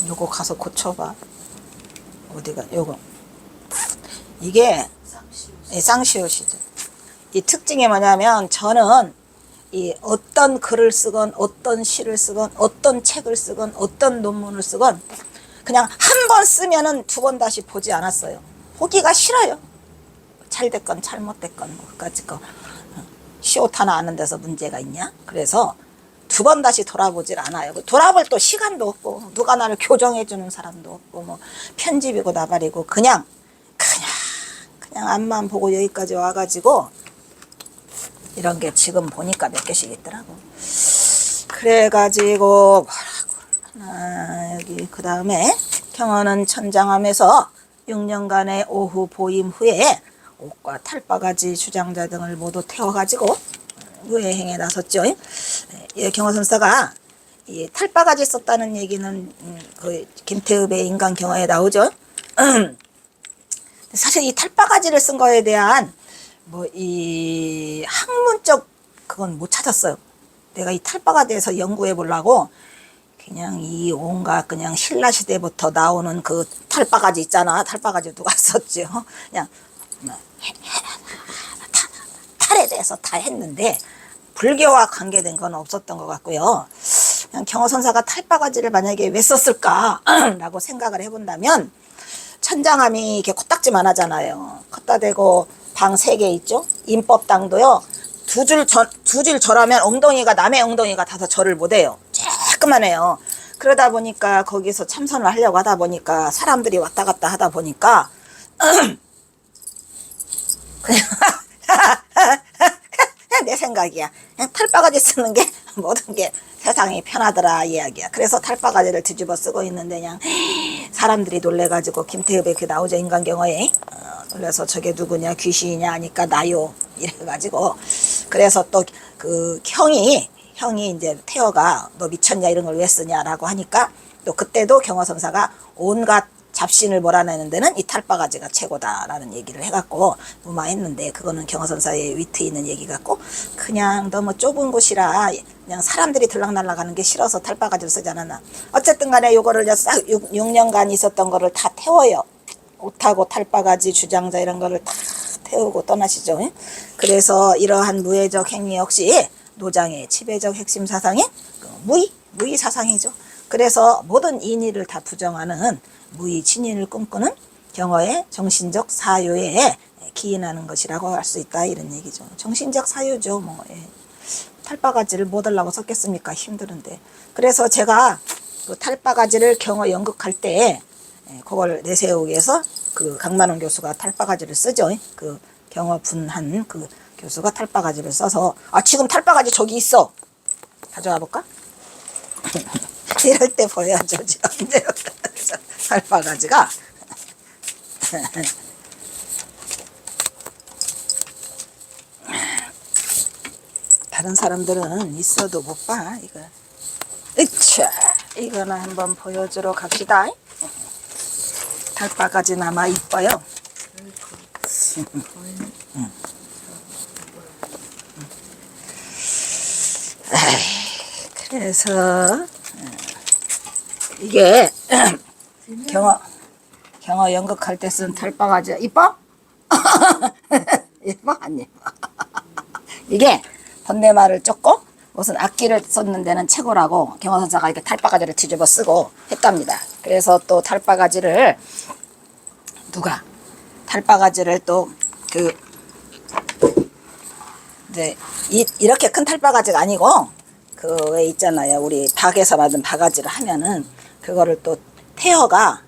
요거 가서 고쳐봐. 어디가 요거 이게 쌍시옷이죠. 이 특징이 뭐냐면 저는 이 어떤 글을 쓰건 어떤 시를 쓰건 어떤 책을 쓰건 어떤 논문을 쓰건 그냥 한 번 쓰면은 두 번 다시 보지 않았어요. 보기가 싫어요. 잘 됐건 잘못됐건 뭐 그까짓 거. 시옷 하나 아는 데서 문제가 있냐? 그래서 두 번 다시 돌아보질 않아요. 돌아볼 또 시간도 없고 누가 나를 교정해 주는 사람도 없고 뭐 편집이고 나발이고 그냥 앞만 보고 여기까지 와가지고 이런 게 지금 보니까 몇 개씩 있더라고. 그래가지고 뭐라고 하나 여기 그 다음에 경어는 천장함에서 6년간의 오후 보임 후에 옷과 탈바가지 주장자 등을 모두 태워가지고 무예행에 나섰죠. 예, 경어선사가 이 탈바가지 썼다는 얘기는 그 김태읍의 인간경어에 나오죠. 사실 이 탈바가지를 쓴 거에 대한 뭐 이 학문적 그건 못 찾았어요. 내가 이 탈바가지에서 연구해 보려고 그냥 이 온갖 그냥 신라 시대부터 나오는 그 탈바가지 있잖아. 탈바가지 누가 썼죠? 그냥 탈에 대해서 다 했는데 불교와 관계된 건 없었던 것 같고요. 그냥 경어선사가 탈바가지를 만약에 왜 썼을까 라고 생각을 해본다면 천장함이 이렇게 코딱지만 하잖아요. 걷다 대고 방 3개 있죠. 인법당도요. 두 줄 절하면 엉덩이가 남의 엉덩이가 닿아서 절을 못해요. 쬐끄만해요. 그러다 보니까 거기서 참선을 하려고 하다 보니까 사람들이 왔다 갔다 하다 보니까 그냥 내 생각이야. 그냥 탈바가지 쓰는 게 모든 게 세상이 편하더라 이야기야. 그래서 탈바가지를 뒤집어 쓰고 있는데 그냥 사람들이 놀래가지고 김태읍에 그 나오죠 인간경어에 놀래서 저게 누구냐 귀신이냐 하니까 나요 이래가지고 그래서 또 그 형이 이제 태어가 너 미쳤냐 이런 걸 왜 쓰냐라고 하니까 또 그때도 경어선사가 온갖 잡신을 몰아내는 데는 이 탈바가지가 최고다라는 얘기를 해갖고 무마했는데 그거는 경어선사의 위트 있는 얘기 같고 그냥 너무 좁은 곳이라 그냥 사람들이 들락날락하는 게 싫어서 탈바가지를 쓰지 않았나. 어쨌든 간에 요거를 6년간 있었던 거를 다 태워요. 옷하고 탈바가지 주장자 이런 거를 다 태우고 떠나시죠. 그래서 이러한 무해적 행위 역시 노장의 지배적 핵심 사상이 무의 사상이죠. 그래서 모든 인의를 다 부정하는 무의 진인을 꿈꾸는 경어의 정신적 사유에 기인하는 것이라고 할 수 있다 이런 얘기죠. 정신적 사유죠. 뭐 탈바가지를 못 하려고 썼겠습니까? 힘드는데. 그래서 제가 그 탈바가지를 경어 연극할 때 그걸 내세우기 위해서 그 강만원 교수가 탈바가지를 쓰죠. 그 경어 분한 그 교수가 탈바가지를 써서 지금 탈바가지 저기 있어. 가져와 볼까? 이럴 때 보여줘. 탈바가지가 다른 사람들은 있어도 못 봐. 이거. 으차! 이거는 한번 보여주러 갑시다. 달바가지나마 이뻐요. 그래서 이게 경어 연극할 때 쓴 달바가지 이뻐? 이뻐? 안 이뻐? 이게 번뇌말을 쫓고 무슨 악기를 썼는 데는 최고라고 경어선사가 이렇게 탈바가지를 뒤집어 쓰고 했답니다. 그래서 또 탈바가지를 누가 탈바가지를 또 이렇게 큰 탈바가지가 아니고 그 왜 있잖아요. 우리 닭에서 만든 바가지를 하면은 그거를 또 태어가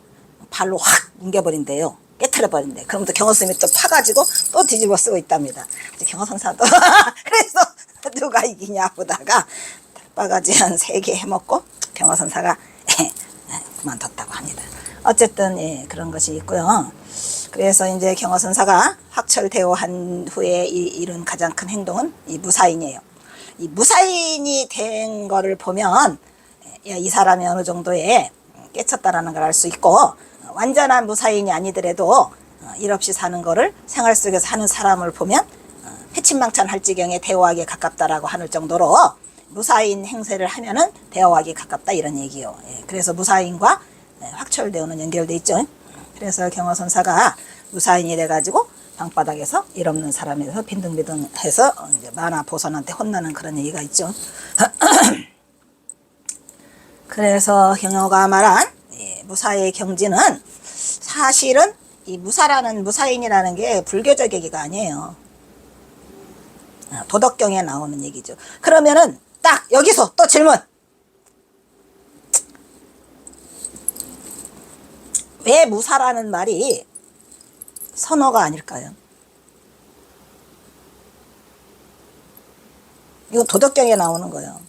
발로 확 뭉개버린대요. 깨트려버린대. 그럼 또 경어스님이 또 파가지고 또 뒤집어 쓰고 있답니다. 경어선사도 그래서 누가 이기냐 보다가 바가지 한 3개 해먹고 경어선사가 그만뒀다고 합니다. 어쨌든 그런 것이 있고요. 그래서 이제 경어선사가 확철대오한 후에 이룬 가장 큰 행동은 이 무사인이에요. 이 무사인이 된 거를 보면 이 사람이 어느 정도의 깨쳤다라는 걸 알 수 있고, 완전한 무사인이 아니더라도 일 없이 사는 거를 생활 속에서 하는 사람을 보면 패친망찬할 지경에 대오하기에 가깝다라고 하는 정도로 무사인 행세를 하면은 대오하기에 가깝다 이런 얘기요. 그래서 무사인과 확철대오는 연결돼 있죠. 그래서 경어선사가 무사인이 돼가지고 방바닥에서 일 없는 사람에서 빈둥빈둥해서 이제 만화 보선한테 혼나는 그런 얘기가 있죠. 그래서 경어가 말한 무사의 경지는 사실은 이 무사인이라는 게 불교적 얘기가 아니에요. 도덕경에 나오는 얘기죠. 그러면은 딱 여기서 또 질문. 왜 무사라는 말이 선어가 아닐까요? 이거 도덕경에 나오는 거예요.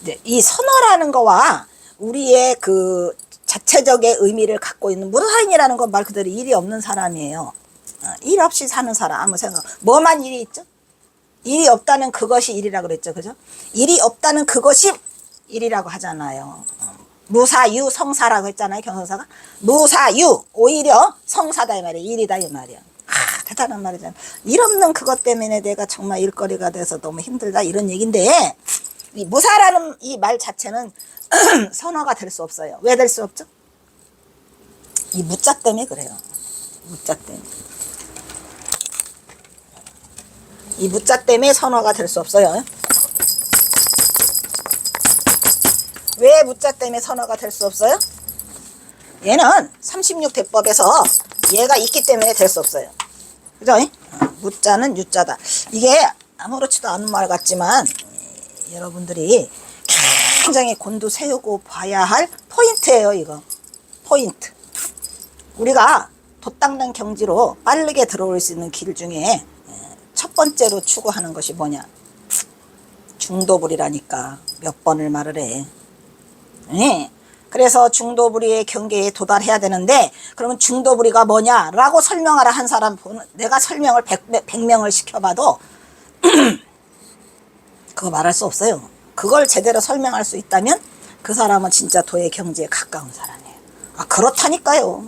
이제 이 선어라는 거와 우리의 그 자체적의 의미를 갖고 있는 무사인이라는 건 말 그대로 일이 없는 사람이에요. 일 없이 사는 사람. 아무 생각. 뭐만 일이 있죠? 일이 없다는 그것이 일이라고 그랬죠. 그죠? 일이 없다는 그것이 일이라고 하잖아요. 무사유 성사라고 했잖아요. 경선사가. 무사유 오히려 성사다 이 말이야. 일이다 이 말이야. 대단한 말이잖아. 일 없는 그것 때문에 내가 정말 일거리가 돼서 너무 힘들다 이런 얘기인데, 이 무사라는 이 말 자체는 선어가 될 수 없어요. 왜 될 수 없죠? 이 무자 때문에 그래요. 무자 때문에. 이 무자 때문에 선어가 될 수 없어요. 왜 무자 때문에 선어가 될 수 없어요? 얘는 36대법에서 얘가 있기 때문에 될 수 없어요. 그죠? 무자는 유자다. 이게 아무렇지도 않은 말 같지만 여러분들이 굉장히 곤두세우고 봐야 할 포인트예요. 이거 포인트. 우리가 돛닦는 경지로 빠르게 들어올 수 있는 길 중에 첫 번째로 추구하는 것이 뭐냐? 중도불이라니까. 몇 번을 말을 해. 그래서 중도불이의 경계에 도달해야 되는데, 그러면 중도불이가 뭐냐라고 설명하라 한 사람, 내가 설명을 100명을 시켜봐도 그거 말할 수 없어요. 그걸 제대로 설명할 수 있다면 그 사람은 진짜 도의 경지에 가까운 사람이에요. 그렇다니까요.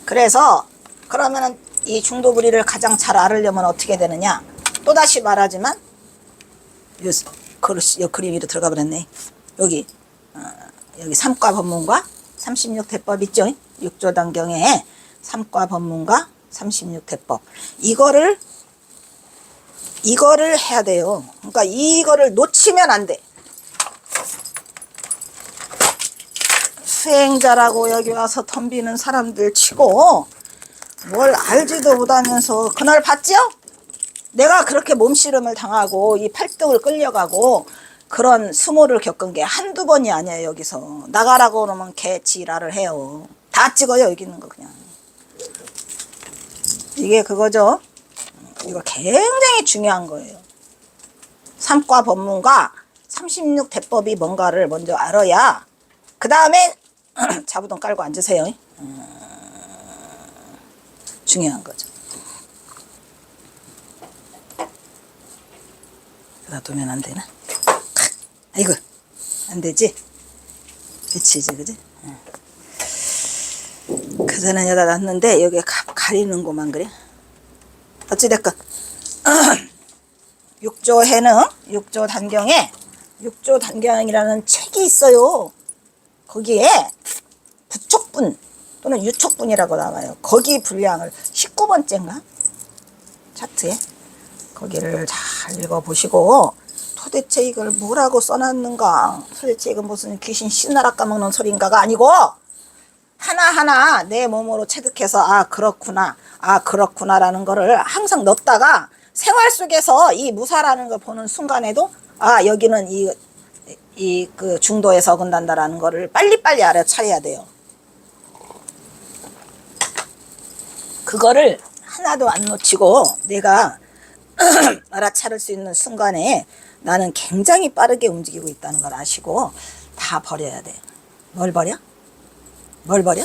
그래서 그러면은 이 중도불이를 가장 잘 알으려면 어떻게 되느냐? 또다시 말하지만 그림 위로 들어가 버렸네. 여기 삼과 법문과 36대법 있죠? 6조단경에 삼과 법문과 36대법, 이거를 이거를 해야 돼요. 그러니까 이거를 놓치면 안 돼. 수행자라고 여기 와서 덤비는 사람들 치고 뭘 알지도 못하면서 그날 봤지요? 내가 그렇게 몸씨름을 당하고 이 팔뚝을 끌려가고 그런 수모를 겪은 게 한두 번이 아니에요. 여기서 나가라고 그러면 개 지랄을 해요. 다 찍어요. 여기 있는 거 그냥. 이게 그거죠. 이거 굉장히 중요한 거예요. 삼과 법문과 36대법이 뭔가를 먼저 알아야 그 다음에 자부동 깔고 앉으세요. 중요한 거죠. 놔두면 안 되나? 아이고, 안 되지? 그치, 그지? 그 전에 여기다 놨는데, 여기 가리는 것만 그래. 어찌됐건, 육조 해능, 육조 단경에, 육조 단경이라는 책이 있어요. 거기에 부촉분 또는 유촉분이라고 나와요. 거기 분량을 19번째인가? 차트에. 거기를 잘 읽어보시고 도대체 이걸 뭐라고 써놨는가, 도대체 이건 무슨 귀신 씨나라 까먹는 소린가가 아니고 하나하나 내 몸으로 체득해서 아 그렇구나 아 그렇구나라는 거를 항상 넣다가 생활 속에서 이 무사라는 걸 보는 순간에도 아 여기는 이 그 중도에서 어긋난다라는 거를 빨리빨리 알아차려야 돼요. 그거를 하나도 안 놓치고 내가 알아차릴 수 있는 순간에 나는 굉장히 빠르게 움직이고 있다는 걸 아시고 다 버려야 돼. 뭘 버려? 뭘 버려?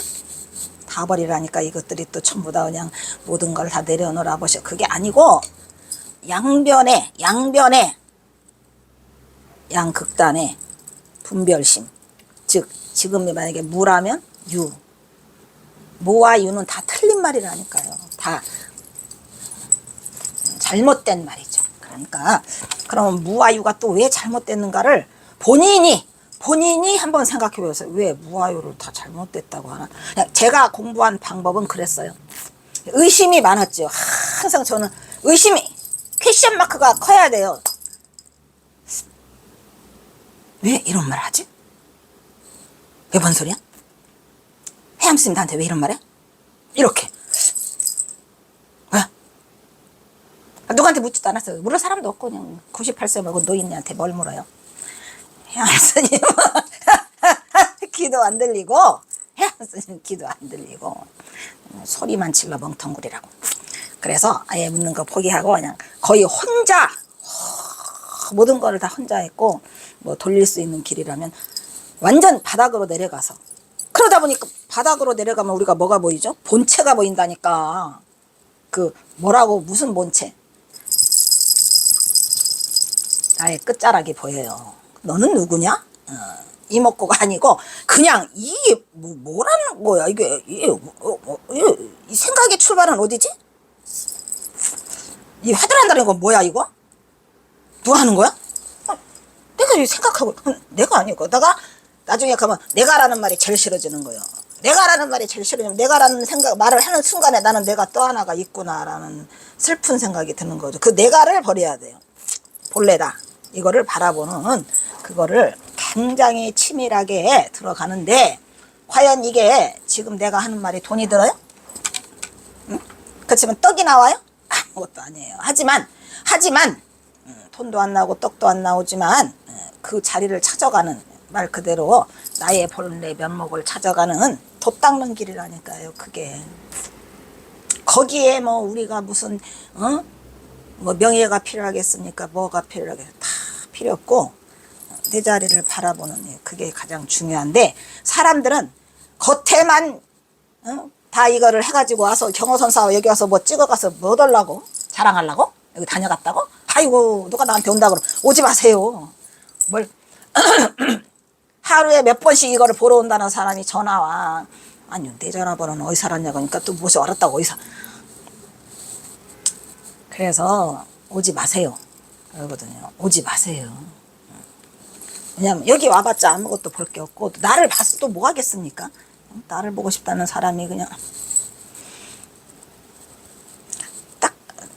다 버리라니까. 이것들이 또 전부 다 그냥 모든 걸 다 내려놓으라 보셔. 그게 아니고 양변에 양극단의 분별심. 즉 지금 만약에 무라면 유, 무와 유는 다 틀린 말이라니까요. 다 잘못된 말이죠. 그러니까 그러면 무와 유가 또 왜 잘못됐는가를 본인이 한번 생각해 보세요. 왜 무와 유를 다 잘못됐다고 하나? 그냥 제가 공부한 방법은 그랬어요. 의심이 많았죠. 항상 저는 의심이 퀘션 마크가 커야 돼요. 왜 이런 말 하지? 왜 뭔 소리야? 해암스님 나한테 왜 이런 말 해? 이렇게. 왜? 누구한테 묻지도 않았어요. 물을 사람도 없고 그냥 98세 먹은 노인네한테 뭘 물어요. 해암스님 귀도 안 들리고 해암스님 귀도 안 들리고 소리만 질러 멍텅구리라고. 그래서 아예 묻는 거 포기하고 그냥 거의 혼자 모든 거를 다 혼자 했고 뭐 돌릴 수 있는 길이라면 완전 바닥으로 내려가서 그러다 보니까 바닥으로 내려가면 우리가 뭐가 보이죠? 본체가 보인다니까. 그 뭐라고 무슨 본체? 나의 끝자락이 보여요. 너는 누구냐? 이목구가 아니고 그냥 이게 뭐라는 거야? 이게 이 생각의 출발은 어디지? 이 화들한다는 건 뭐야 이거? 누가 하는 거야? 내가 생각하고 내가 아니고 내가 나중에 가면 내가라는 말이 제일 싫어지는 거예요. 내가라는 말이 제일 싫어지면 내가라는 생각 말을 하는 순간에 나는 내가 또 하나가 있구나라는 슬픈 생각이 드는 거죠. 그 내가를 버려야 돼요. 본래다. 이거를 바라보는 그거를 굉장히 치밀하게 들어가는데 과연 이게 지금 내가 하는 말이 돈이 들어요? 응? 그렇지만 떡이 나와요? 아무것도 아니에요. 하지만 돈도 안 나오고 떡도 안 나오지만 그 자리를 찾아가는 말 그대로 나의 본래 면목을 찾아가는 돛 닦는 길이라니까요. 그게 거기에 뭐 우리가 무슨 뭐 명예가 필요하겠습니까? 뭐가 필요하겠? 다 필요 없고 내 자리를 바라보는 그게 가장 중요한데 사람들은 겉에만 다 이거를 해가지고 와서 경호선사 여기 와서 뭐 찍어가서 뭐 얻으려고 자랑하려고 여기 다녀갔다고? 아이고 누가 나한테 온다 그러면 오지 마세요. 뭘 하루에 몇 번씩 이거를 보러 온다는 사람이 전화와. 아니요 내 전화번호는 어디서 알았냐고 하니까 또 무엇이 알았다고 어디서. 그래서 오지 마세요. 그러거든요. 오지 마세요. 왜냐면 여기 와봤자 아무것도 볼 게 없고 나를 봐서 또 뭐 하겠습니까? 나를 보고 싶다는 사람이 그냥 딱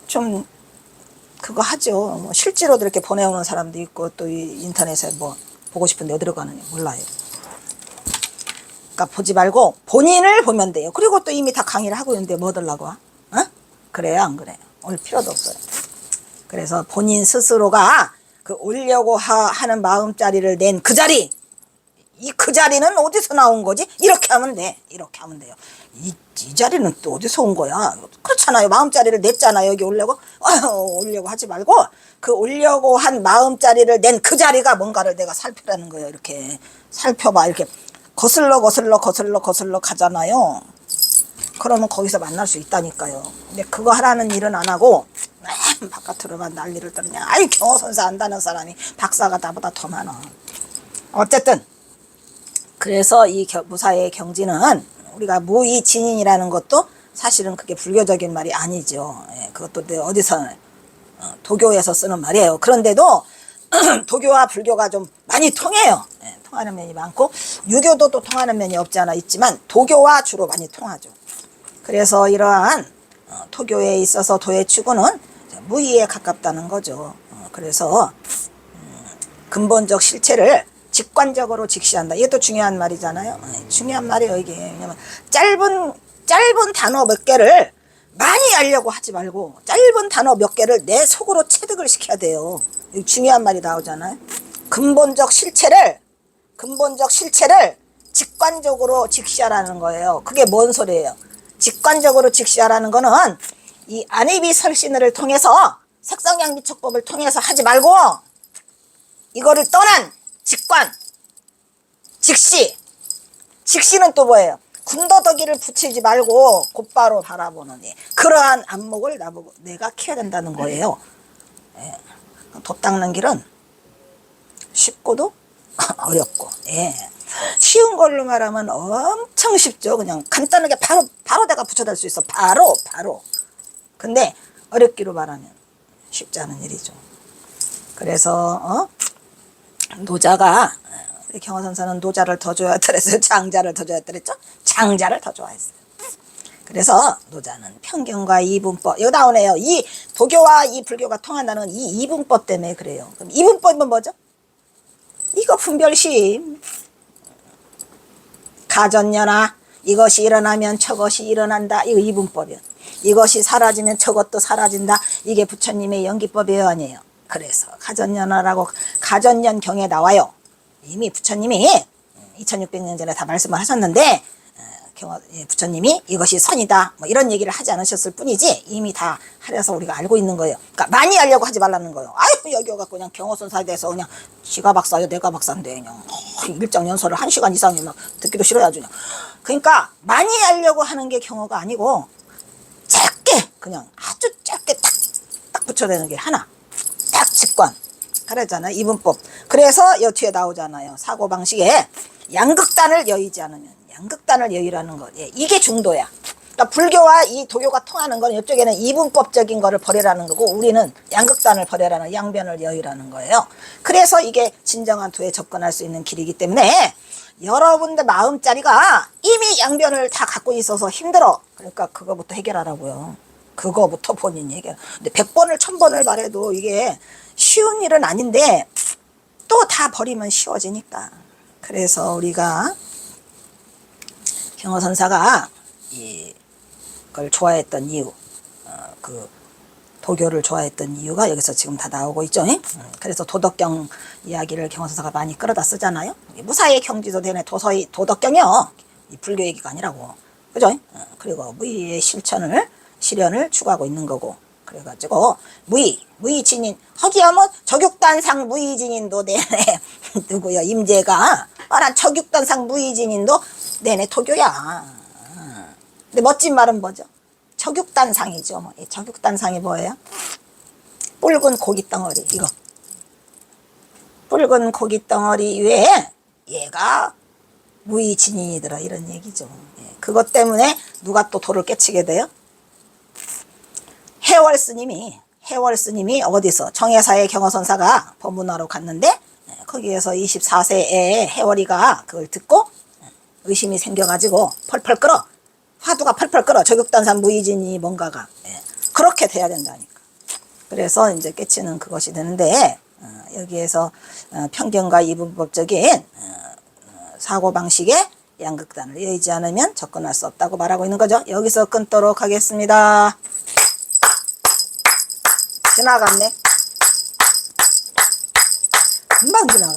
좀 그거 하죠. 뭐 실제로도 이렇게 보내오는 사람도 있고 또 이 인터넷에 뭐 보고 싶은데 어디로 가느냐 몰라요. 그러니까 보지 말고 본인을 보면 돼요. 그리고 또 이미 다 강의를 하고 있는데 뭐 들라고 와? 어? 그래요 안 그래요? 올 필요도 없어요. 그래서 본인 스스로가 그 오려고 하는 마음자리를 낸 그 자리, 그 자리는 어디서 나온 거지? 이렇게 하면 돼. 이렇게 하면 돼요. 이 자리는 또 어디서 온 거야? 그렇잖아요. 마음자리를 냈잖아요. 여기 오려고. 오려고 하지 말고 그 오려고 한 마음자리를 낸 그 자리가 뭔가를 내가 살펴라는 거예요. 이렇게 살펴봐. 이렇게 거슬러 가잖아요. 그러면 거기서 만날 수 있다니까요. 근데 그거 하라는 일은 안 하고 바깥으로만 난리를 떨냐. 아이 경호선사 안다는 사람이 박사가 나보다 더 많아. 어쨌든 그래서 이 무사의 경지는 우리가 무의진인이라는 것도 사실은 그게 불교적인 말이 아니죠. 예, 그것도 어디서 도교에서 쓰는 말이에요. 그런데도 도교와 불교가 좀 많이 통해요. 예, 통하는 면이 많고 유교도 또 통하는 면이 없지 않아 있지만 도교와 주로 많이 통하죠. 그래서 이러한 도교에 있어서 도의 추구는 무의에 가깝다는 거죠. 그래서 근본적 실체를 직관적으로 직시한다. 이것도 중요한 말이잖아요. 중요한 말이에요 이게. 왜냐면 짧은 단어 몇 개를 많이 알려고 하지 말고 짧은 단어 몇 개를 내 속으로 체득을 시켜야 돼요. 중요한 말이 나오잖아요. 근본적 실체를 직관적으로 직시하라는 거예요. 그게 뭔 소리예요? 직관적으로 직시하라는 거는 이 안이비설신을 통해서 색성양비촉법을 통해서 하지 말고 이거를 떠난 직관, 직시는 또 뭐예요? 군더더기를 붙이지 말고 곧바로 바라보는 그러한 안목을 나보고 내가 키워야 된다는 거예요. 예. 돛 닦는 길은 쉽고도 어렵고, 예. 쉬운 걸로 말하면 엄청 쉽죠. 그냥 간단하게 바로 내가 붙여달 수 있어. 바로. 근데 어렵기로 말하면 쉽지 않은 일이죠. 그래서 노자가 우리 경화선사는 노자를 더 좋아했다 그랬어요. 장자를 더 좋아했다 그랬죠. 장자를 더 좋아했어요. 그래서 노자는 편견과 이분법, 여기 나오네요. 이 도교와 이 불교가 통한다는 이 이분법 때문에 그래요. 그럼 이분법은 뭐죠? 이거 분별심. 가전연화, 이것이 일어나면 저것이 일어난다. 이거 이분법이요. 이것이 사라지면 저것도 사라진다. 이게 부처님의 연기법이에요, 아니에요? 그래서 가전연화라고 가전연경에 나와요. 이미 부처님이 2600년 전에 다 말씀을 하셨는데 부처님이 이것이 선이다 뭐 이런 얘기를 하지 않으셨을 뿐이지 이미 다 하려서 우리가 알고 있는 거예요. 그러니까 많이 알려고 하지 말라는 거예요. 아유 여기 와갖고 그냥 경호선사에 대해서 그냥 지가 박사요 내가 박사인데 그냥 일정 연설을 1시간 이상이 막 듣기도 싫어야죠. 그러니까 많이 알려고 하는 게 경호가 아니고 짧게 그냥 아주 짧게 딱 붙여대는 게 하나 딱 직관 그러잖아요. 이분법. 그래서 여 뒤에 나오잖아요. 사고방식에 양극단을 여의지 않으면 양극단을 여의라는 것. 예, 이게 중도야. 그러니까 불교와 이 도교가 통하는 건 이쪽에는 이분법적인 거를 버리라는 거고 우리는 양극단을 버리라는 양변을 여의라는 거예요. 그래서 이게 진정한 도에 접근할 수 있는 길이기 때문에 여러분들 마음자리가 이미 양변을 다 갖고 있어서 힘들어. 그러니까 그거부터 해결하라고요. 그거부터 본인이 해결. 근데 100번을 1000번을 말해도 이게 쉬운 일은 아닌데 또 다 버리면 쉬워지니까. 그래서 우리가 경허선사가 이걸 좋아했던 이유, 그 도교를 좋아했던 이유가 여기서 지금 다 나오고 있죠. 그래서 도덕경 이야기를 경허선사가 많이 끌어다 쓰잖아요. 무사의 경지도 되네. 도덕경이요. 이 불교 얘기가 아니라고. 그죠? 그리고 무의의 실현을 추구하고 있는 거고. 그래가지고 무의진인 허기야 뭐 적육단상 무의진인도 내내 누구요 임재가 말한 적육단상 무의진인도 내내 토교야. 근데 멋진 말은 뭐죠? 적육단상이죠. 뭐. 적육단상이 뭐예요? 붉은 고깃덩어리 이거 붉은 고깃덩어리 위에 얘가 무의진인이더라 이런 얘기죠. 그것 때문에 누가 또 도를 깨치게 돼요? 해월 스님이 어디서 정해사의 경허선사가 법문하러 갔는데 거기에서 24세의 해월이가 그걸 듣고 의심이 생겨가지고 펄펄 끓어. 화두가 펄펄 끓어. 적육단산 무의진이 뭔가가. 그렇게 돼야 된다니까. 그래서 이제 깨치는 그것이 되는데 여기에서 편견과 이분법적인 사고방식에 양극단을 여의지 않으면 접근할 수 없다고 말하고 있는 거죠. 여기서 끊도록 하겠습니다. 지나갔네. 금방 지나갔네.